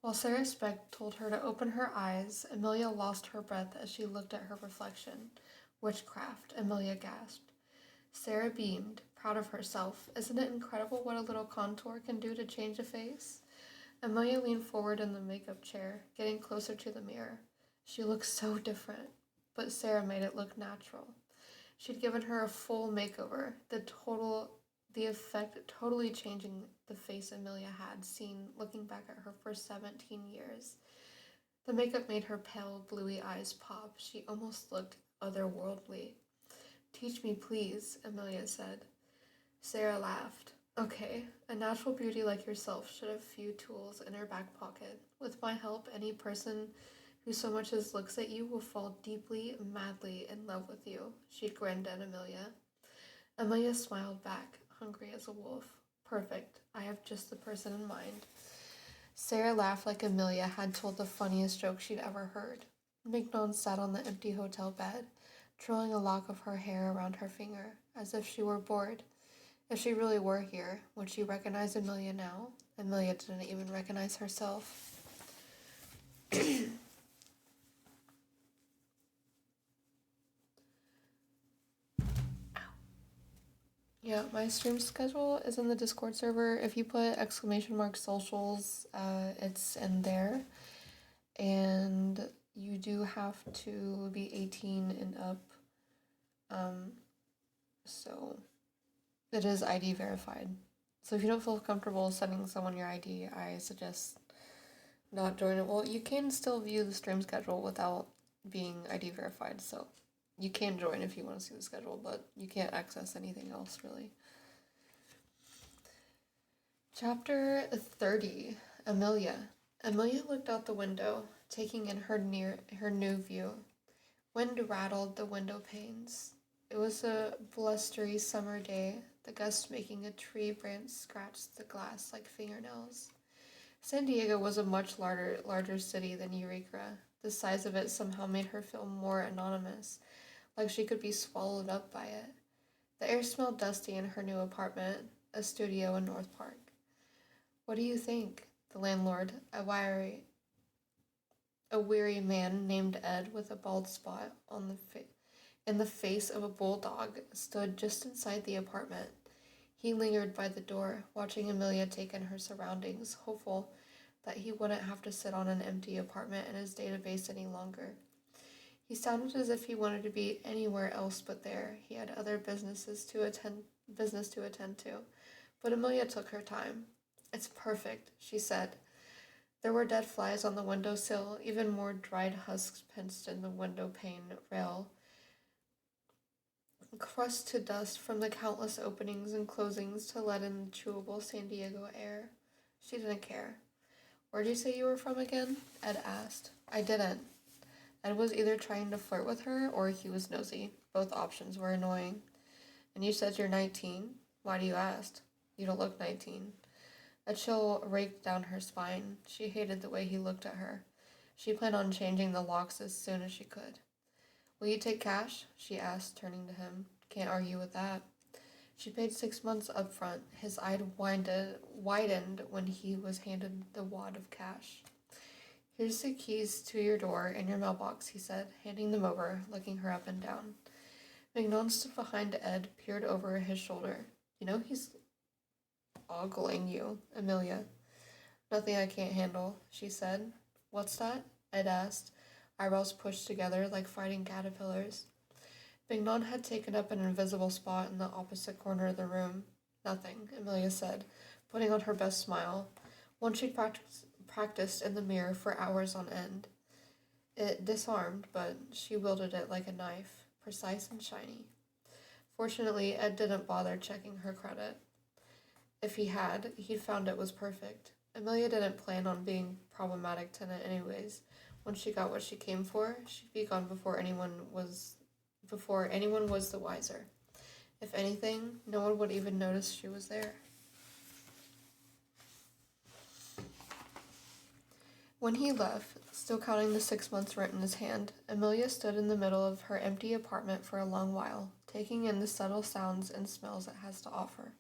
Speaker 1: While Sarah Speck told her to open her eyes, Amelia lost her breath as she looked at her reflection. Witchcraft, Amelia gasped. Sarah beamed, proud of herself. Isn't it incredible what a little contour can do to change a face? Amelia leaned forward in the makeup chair, getting closer to the mirror. She looked so different, but Sarah made it look natural. She'd given her a full makeover, the effect totally changing the face Amelia had seen looking back at her for 17 years. The makeup made her pale, bluey eyes pop. She almost looked otherworldly. Teach me, please, Amelia said. Sarah laughed. Okay, a natural beauty like yourself should have few tools in her back pocket. With my help, any person who so much as looks at you will fall deeply, madly in love with you, she grinned at Amelia. Amelia smiled back, hungry as a wolf. Perfect. I have just the person in mind. Sarah laughed like Amelia had told the funniest joke she'd ever heard. Mignon sat on the empty hotel bed, twirling a lock of her hair around her finger, as if she were bored. If she really were here, would she recognize Amelia now? Amelia didn't even recognize herself. Yeah, my stream schedule is in the Discord server. If you put !socials, it's in there. And you do have to be 18 and up. So it is ID verified. So if you don't feel comfortable sending someone your ID, I suggest not joining. Well, you can still view the stream schedule without being ID verified, so you can join if you want to see the schedule, but you can't access anything else, really. Chapter 30, Amelia. Amelia looked out the window, taking in her new view. Wind rattled the window panes. It was a blustery summer day. the gust making a tree branch scratch the glass like fingernails. San Diego was a much larger city than Eureka. The size of it somehow made her feel more anonymous, like she could be swallowed up by it. The air smelled dusty in her new apartment, a studio in North Park. What do you think? The landlord, a weary man named Ed with a bald spot on in the face of a bulldog, stood just inside the apartment. He lingered by the door, watching Amelia take in her surroundings, hopeful that he wouldn't have to sit on an empty apartment in his database any longer. He sounded as if he wanted to be anywhere else but there. He had other business to attend to. But Amelia took her time. It's perfect, she said. There were dead flies on the windowsill, even more dried husks pinched in the window pane rail, crust to dust from the countless openings and closings to let in the chewable San Diego air. She didn't care. Where'd you say you were from again? Ed asked. I didn't. Ed was either trying to flirt with her or he was nosy. Both options were annoying. And you said you're 19? Why do you ask? You don't look 19. A chill raked down her spine. She hated the way he looked at her. She planned on changing the locks as soon as she could. Will you take cash? She asked, turning to him. Can't argue with that. She paid 6 months up front. His eye widened when he was handed the wad of cash. Here's the keys to your door and your mailbox, he said, handing them over, looking her up and down. Mignon stood behind Ed, peered over his shoulder. You know he's ogling you, Amelia. Nothing I can't handle, she said. What's that? Ed asked, eyebrows pushed together like fighting caterpillars. Mignon had taken up an invisible spot in the opposite corner of the room. Nothing, Amelia said, putting on her best smile, one she'd practiced in the mirror for hours on end. It disarmed, but she wielded it like a knife, precise and shiny. Fortunately, Ed didn't bother checking her credit. If he had, he'd found it was perfect. Amelia didn't plan on being problematic tenant anyways. When she got what she came for, she'd be gone before anyone was the wiser. If anything, no one would even notice she was there. When he left, still counting the 6 months' rent in his hand, Amelia stood in the middle of her empty apartment for a long while, taking in the subtle sounds and smells it has to offer.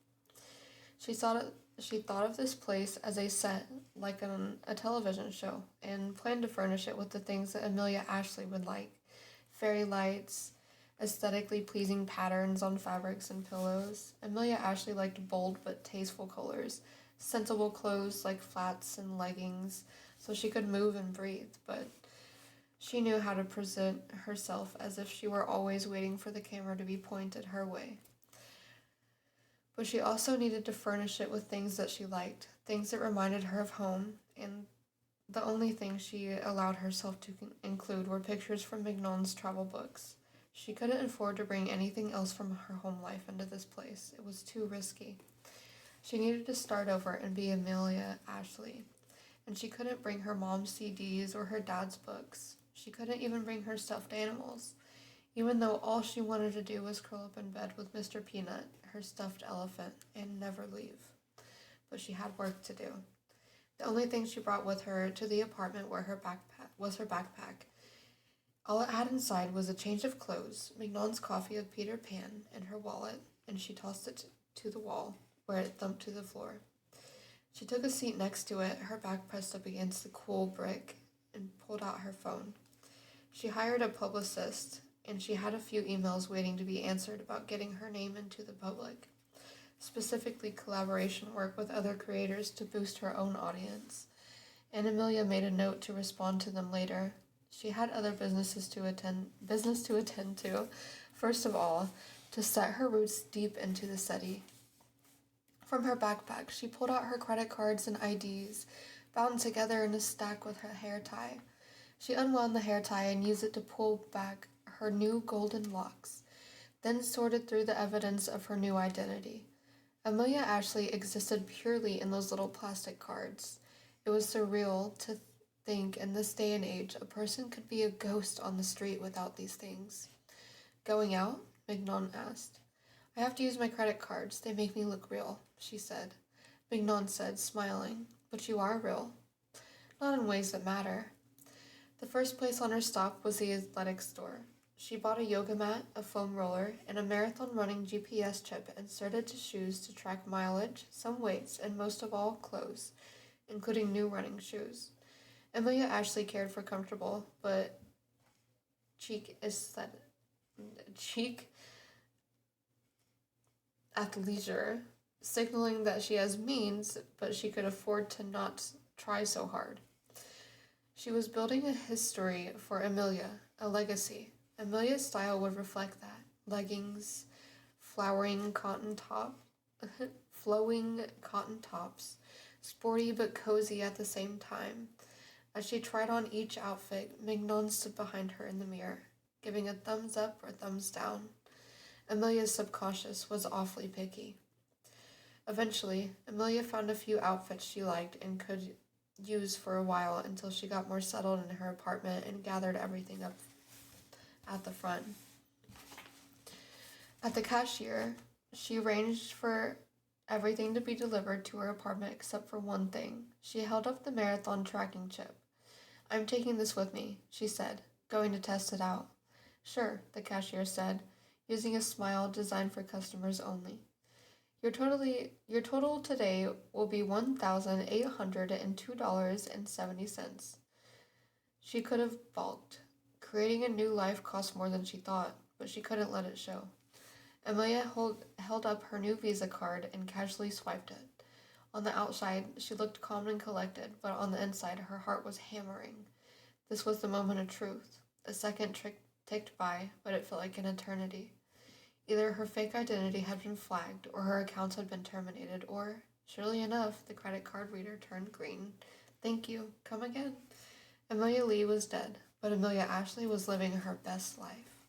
Speaker 1: She thought of this place as a set, like a television show, and planned to furnish it with the things that Amelia Ashley would like. Fairy lights, aesthetically pleasing patterns on fabrics and pillows. Amelia Ashley liked bold but tasteful colors, sensible clothes like flats and leggings, so she could move and breathe, but she knew how to present herself as if she were always waiting for the camera to be pointed her way. But she also needed to furnish it with things that she liked, things that reminded her of home, and the only things she allowed herself to include were pictures from Mignon's travel books. She couldn't afford to bring anything else from her home life into this place. It was too risky. She needed to start over and be Amelia Ashley. And she couldn't bring her mom's CDs or her dad's books. She couldn't even bring her stuffed animals, even though all she wanted to do was curl up in bed with Mr. Peanut, her stuffed elephant, and never leave. But she had work to do. The only thing she brought with her to the apartment was her backpack. All it had inside was a change of clothes, Mignon's copy of Peter Pan, and her wallet, and she tossed it to the wall, where it thumped to the floor. She took a seat next to it, her back pressed up against the cool brick, and pulled out her phone. She hired a publicist, and she had a few emails waiting to be answered about getting her name into the public, specifically collaboration work with other creators to boost her own audience. And Amelia made a note to respond to them later. She had other business to attend to. First of all, to set her roots deep into the city. From her backpack, she pulled out her credit cards and IDs, bound together in a stack with her hair tie. She unwound the hair tie and used it to pull back her new golden locks, then sorted through the evidence of her new identity. Amelia Ashley existed purely in those little plastic cards. It was surreal to think in this day and age a person could be a ghost on the street without these things. Going out? Mignon asked. I have to use my credit cards. They make me look real, she said. Mignon said, smiling. But you are real. Not in ways that matter. The first place on her stop was the athletic store. She bought a yoga mat, a foam roller, and a marathon running GPS chip inserted to shoes to track mileage, some weights, and most of all, clothes, including new running shoes. Amelia Ashley cared for comfortable, but chic athleisure, signaling that she has means, but she could afford to not try so hard. She was building a history for Amelia, a legacy. Amelia's style would reflect that. Leggings, flowing cotton tops, sporty but cozy at the same time. As she tried on each outfit, Mignon stood behind her in the mirror, giving a thumbs up or thumbs down. Amelia's subconscious was awfully picky. Eventually, Amelia found a few outfits she liked and could use for a while until she got more settled in her apartment and gathered everything up at the front. At the cashier, she arranged for everything to be delivered to her apartment except for one thing. She held up the marathon tracking chip. I'm taking this with me, she said, going to test it out. Sure, the cashier said, using a smile designed for customers only. Your total today will be $1,802.70. She could have balked. Creating a new life cost more than she thought, but she couldn't let it show. Amelia held up her new Visa card and casually swiped it. On the outside, she looked calm and collected, but on the inside, her heart was hammering. This was the moment of truth. A second ticked by, but it felt like an eternity. Either her fake identity had been flagged, or her accounts had been terminated, or, surely enough, the credit card reader turned green. Thank you. Come again. Amelia Lee was dead, but Amelia Ashley was living her best life.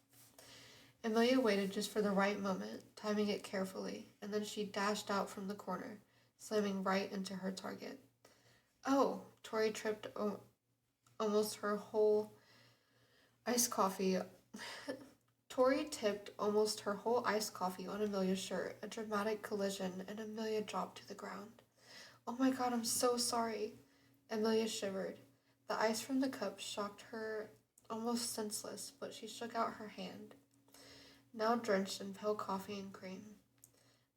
Speaker 1: Amelia waited just for the right moment, timing it carefully, and then she dashed out from the corner, slamming right into her target. Oh! Tori tripped almost her whole iced coffee. Tori tipped almost her whole iced coffee on Amelia's shirt, a dramatic collision, and Amelia dropped to the ground. Oh my god, I'm so sorry. Amelia shivered. The ice from the cup shocked her almost senseless, but she shook out her hand, now drenched in pale coffee and cream.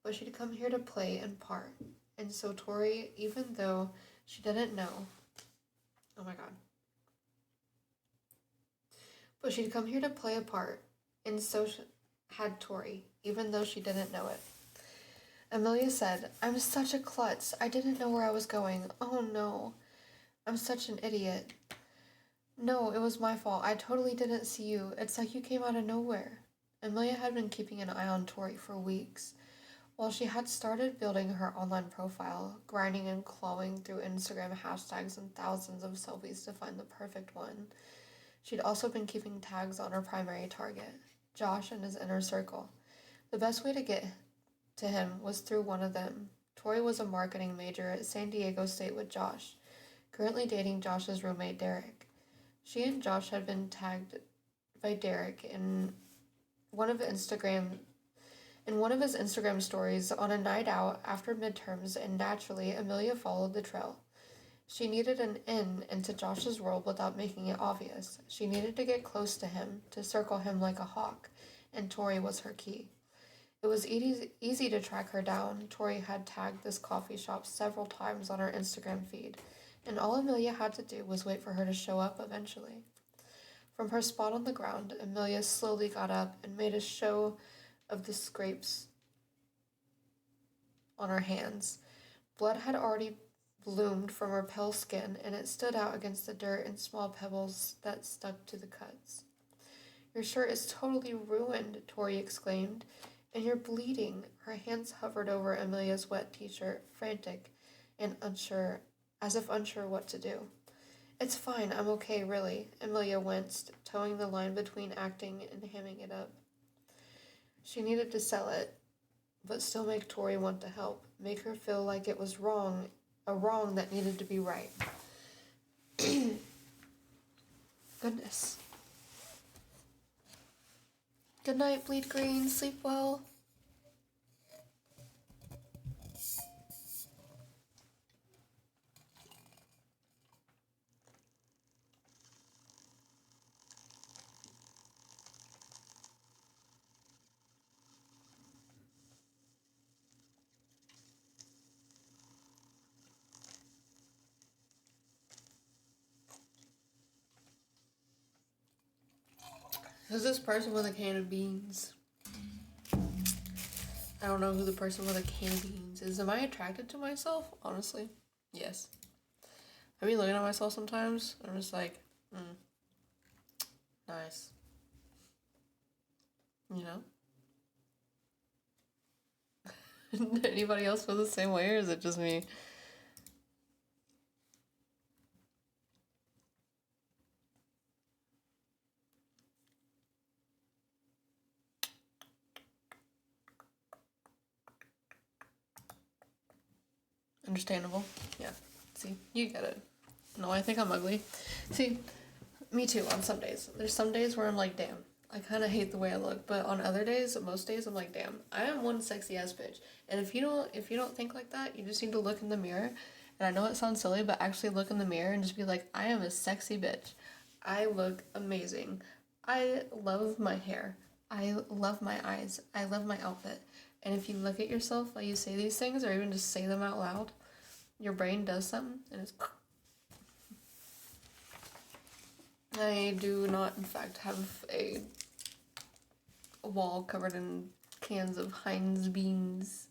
Speaker 1: But she'd come here to play and part, and so Tori, even though she didn't know, oh my god. But she'd come here to play a part, and so had Tori, even though she didn't know it. Amelia said, I'm such a klutz. I didn't know where I was going. Oh no. I'm such an idiot. No, it was my fault. I totally didn't see you. It's like you came out of nowhere. Amelia had been keeping an eye on Tori for weeks. While she had started building her online profile, grinding and clawing through Instagram hashtags and thousands of selfies to find the perfect one, she'd also been keeping tags on her primary target, Josh and his inner circle. The best way to get to him was through one of them. Tori was a marketing major at San Diego State with Josh, currently dating Josh's roommate Derek. She and Josh had been tagged by Derek in one of his Instagram stories on a night out after midterms, and naturally, Amelia followed the trail. She needed an in into Josh's world without making it obvious. She needed to get close to him, to circle him like a hawk, and Tori was her key. It was easy to track her down. Tori had tagged this coffee shop several times on her Instagram feed, and all Amelia had to do was wait for her to show up eventually. From her spot on the ground, Amelia slowly got up and made a show of the scrapes on her hands. Blood had already bloomed from her pale skin, and it stood out against the dirt and small pebbles that stuck to the cuts. Your shirt is totally ruined, Tori exclaimed, and you're bleeding. Her hands hovered over Amelia's wet t-shirt, frantic and unsure, as if unsure what to do. It's fine, I'm okay, really, Amelia winced, towing the line between acting and hamming it up. She needed to sell it, but still make Tori want to help, make her feel like it was wrong, a wrong that needed to be right. Goodness. Good night, Bleed Green. Sleep well. Who's this person with a can of beans? I don't know who the person with a can of beans is. Am I attracted to myself? Honestly, yes. I mean, looking at myself sometimes, I'm just like, nice. You know? Anybody else feel the same way, or is it just me? Understandable. Yeah. See, you get it. No, I think I'm ugly. See, me too on some days. There's some days where I'm like, damn, I kind of hate the way I look. But on other days, most days, I'm like, damn, I am one sexy ass bitch. And if you don't think like that, you just need to look in the mirror. And I know it sounds silly, but actually look in the mirror and just be like, I am a sexy bitch. I look amazing. I love my hair. I love my eyes. I love my outfit. And if you look at yourself while you say these things, or even just say them out loud, your brain does something, and it's. I do not, in fact, have a wall covered in cans of Heinz beans.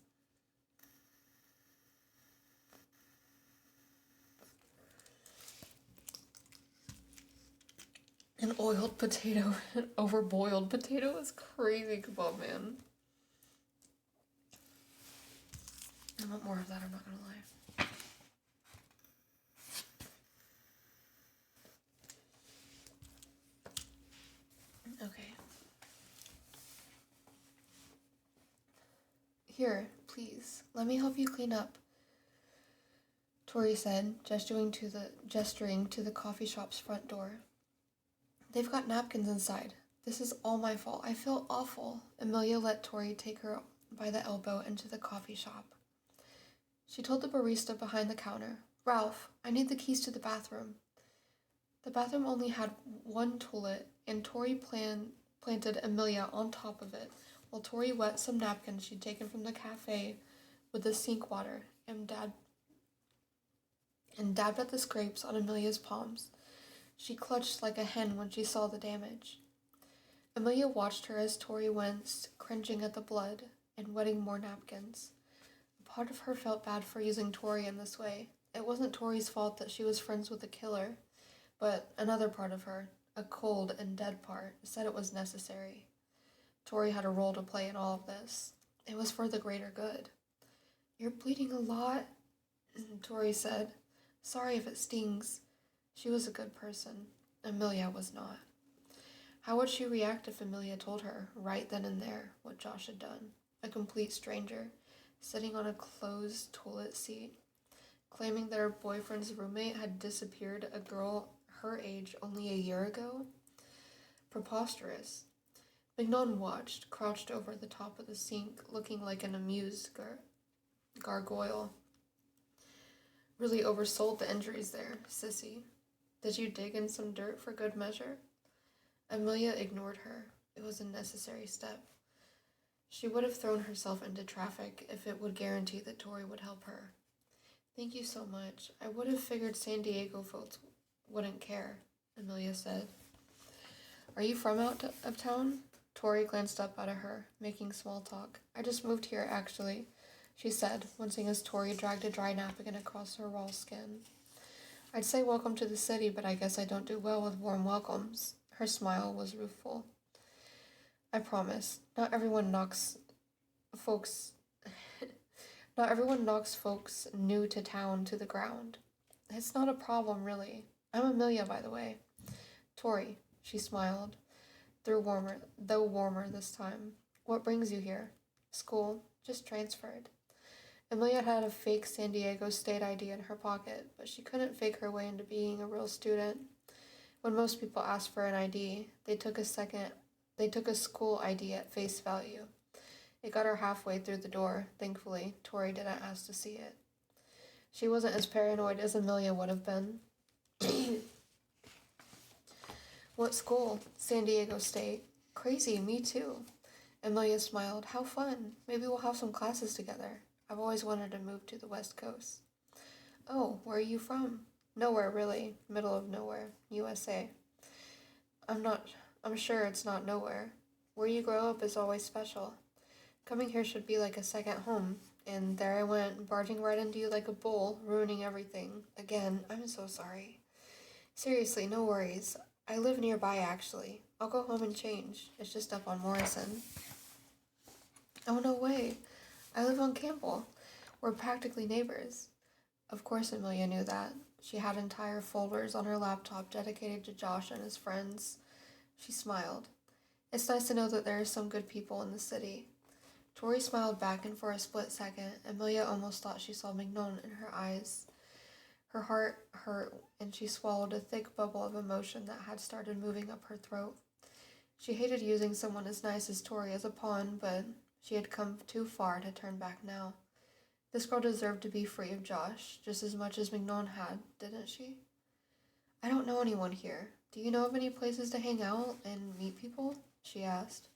Speaker 1: An oiled potato, an overboiled potato is crazy, kebab man. I want more of that, I'm not gonna lie. Okay. Here, please, let me help you clean up, Tori said, gesturing to the coffee shop's front door. They've got napkins inside. This is all my fault. I feel awful. Amelia let Tori take her by the elbow into the coffee shop. She told the barista behind the counter, Ralph, I need the keys to the bathroom. The bathroom only had one toilet, and Tori planted Amelia on top of it, while Tori wet some napkins she'd taken from the cafe with the sink water and dabbed at the scrapes on Amelia's palms. She clutched like a hen when she saw the damage. Amelia watched her as Tori winced, cringing at the blood, and wetting more napkins. A part of her felt bad for using Tori in this way. It wasn't Tori's fault that she was friends with the killer, but another part of her, a cold and dead part, said it was necessary. Tori had a role to play in all of this. It was for the greater good. You're bleeding a lot, Tori said. Sorry if it stings. She was a good person. Amelia was not. How would she react if Amelia told her, right then and there, what Josh had done? A complete stranger, sitting on a closed toilet seat, claiming that her boyfriend's roommate had disappeared a girl her age only a year ago? Preposterous. Mignon watched, crouched over the top of the sink, looking like an amused gargoyle. Really oversold the injuries there, sissy. Did you dig in some dirt for good measure? Amelia ignored her. It was a necessary step. She would have thrown herself into traffic if it would guarantee that Tori would help her. Thank you so much. I would have figured San Diego folks wouldn't care, Amelia said. Are you from out of town? Tori glanced up at her, making small talk. I just moved here, actually, she said, wincing as Tori dragged a dry napkin across her raw skin. I'd say welcome to the city, but I guess I don't do well with warm welcomes. Her smile was rueful. I promise, not everyone knocks folks new to town to the ground. It's not a problem, really. I'm Amelia, by the way. Tori, she smiled, though warmer this time. What brings you here? School. Just transferred. Amelia had a fake San Diego State ID in her pocket, but she couldn't fake her way into being a real student. When most people asked for an ID, they took a school ID at face value. It got her halfway through the door. Thankfully, Tori didn't ask to see it. She wasn't as paranoid as Amelia would have been. What school? San Diego State. Crazy, me too. Amelia smiled. How fun. Maybe we'll have some classes together. I've always wanted to move to the West Coast. Oh, where are you from? Nowhere, really. Middle of nowhere. USA. I'm not I'm sure it's not nowhere. Where you grow up is always special. Coming here should be like a second home. And there I went, barging right into you like a bull, ruining everything. Again, I'm so sorry. Seriously, no worries. I live nearby, actually. I'll go home and change. It's just up on Morrison. Oh, no way. I live on Campbell. We're practically neighbors. Of course, Amelia knew that. She had entire folders on her laptop dedicated to Josh and his friends. She smiled. It's nice to know that there are some good people in the city. Tori smiled back, and for a split second, Amelia almost thought she saw Mignon in her eyes. Her heart hurt, and she swallowed a thick bubble of emotion that had started moving up her throat. She hated using someone as nice as Tori as a pawn, but she had come too far to turn back now. This girl deserved to be free of Josh, just as much as Mignon had, didn't she? I don't know anyone here. Do you know of any places to hang out and meet people? She asked.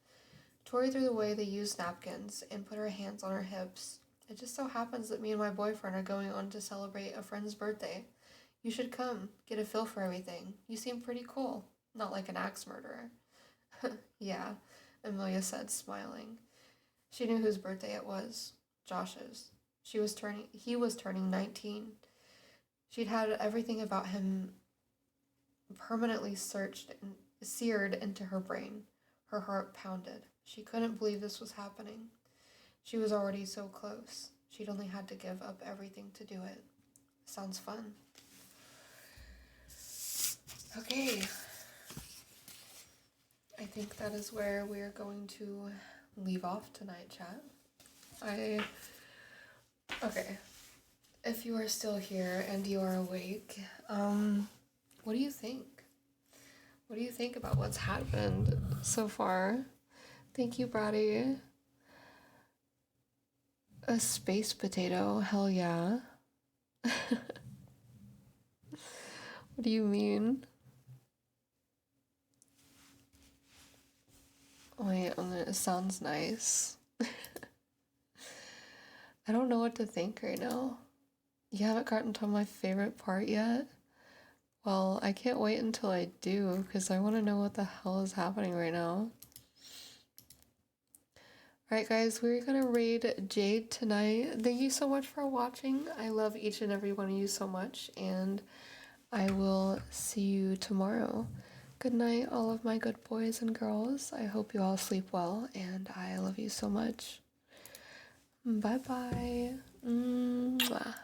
Speaker 1: Tori threw away the used napkins and put her hands on her hips. It just so happens that me and my boyfriend are going on to celebrate a friend's birthday. You should come, get a feel for everything. You seem pretty cool, not like an axe murderer. Yeah, Amelia said, smiling. She knew whose birthday it was. Josh's. He was turning 19. She'd had everything about him permanently seared into her brain. Her heart pounded. She couldn't believe this was happening. She was already so close. She'd only had to give up everything to do it. Sounds fun. Okay. I think that is where we're going to leave off tonight, chat. Okay. If you are still here and you are awake, what do you think? What do you think about what's happened so far? Thank you, Brady. A space potato, hell yeah. What do you mean? Wait, it sounds nice. I don't know what to think right now. You haven't gotten to my favorite part yet? Well, I can't wait until I do, because I want to know what the hell is happening right now. Alright guys, we're gonna raid Jade tonight. Thank you so much for watching. I love each and every one of you so much, and I will see you tomorrow. Good night, all of my good boys and girls. I hope you all sleep well, and I love you so much. Bye-bye. Mwah.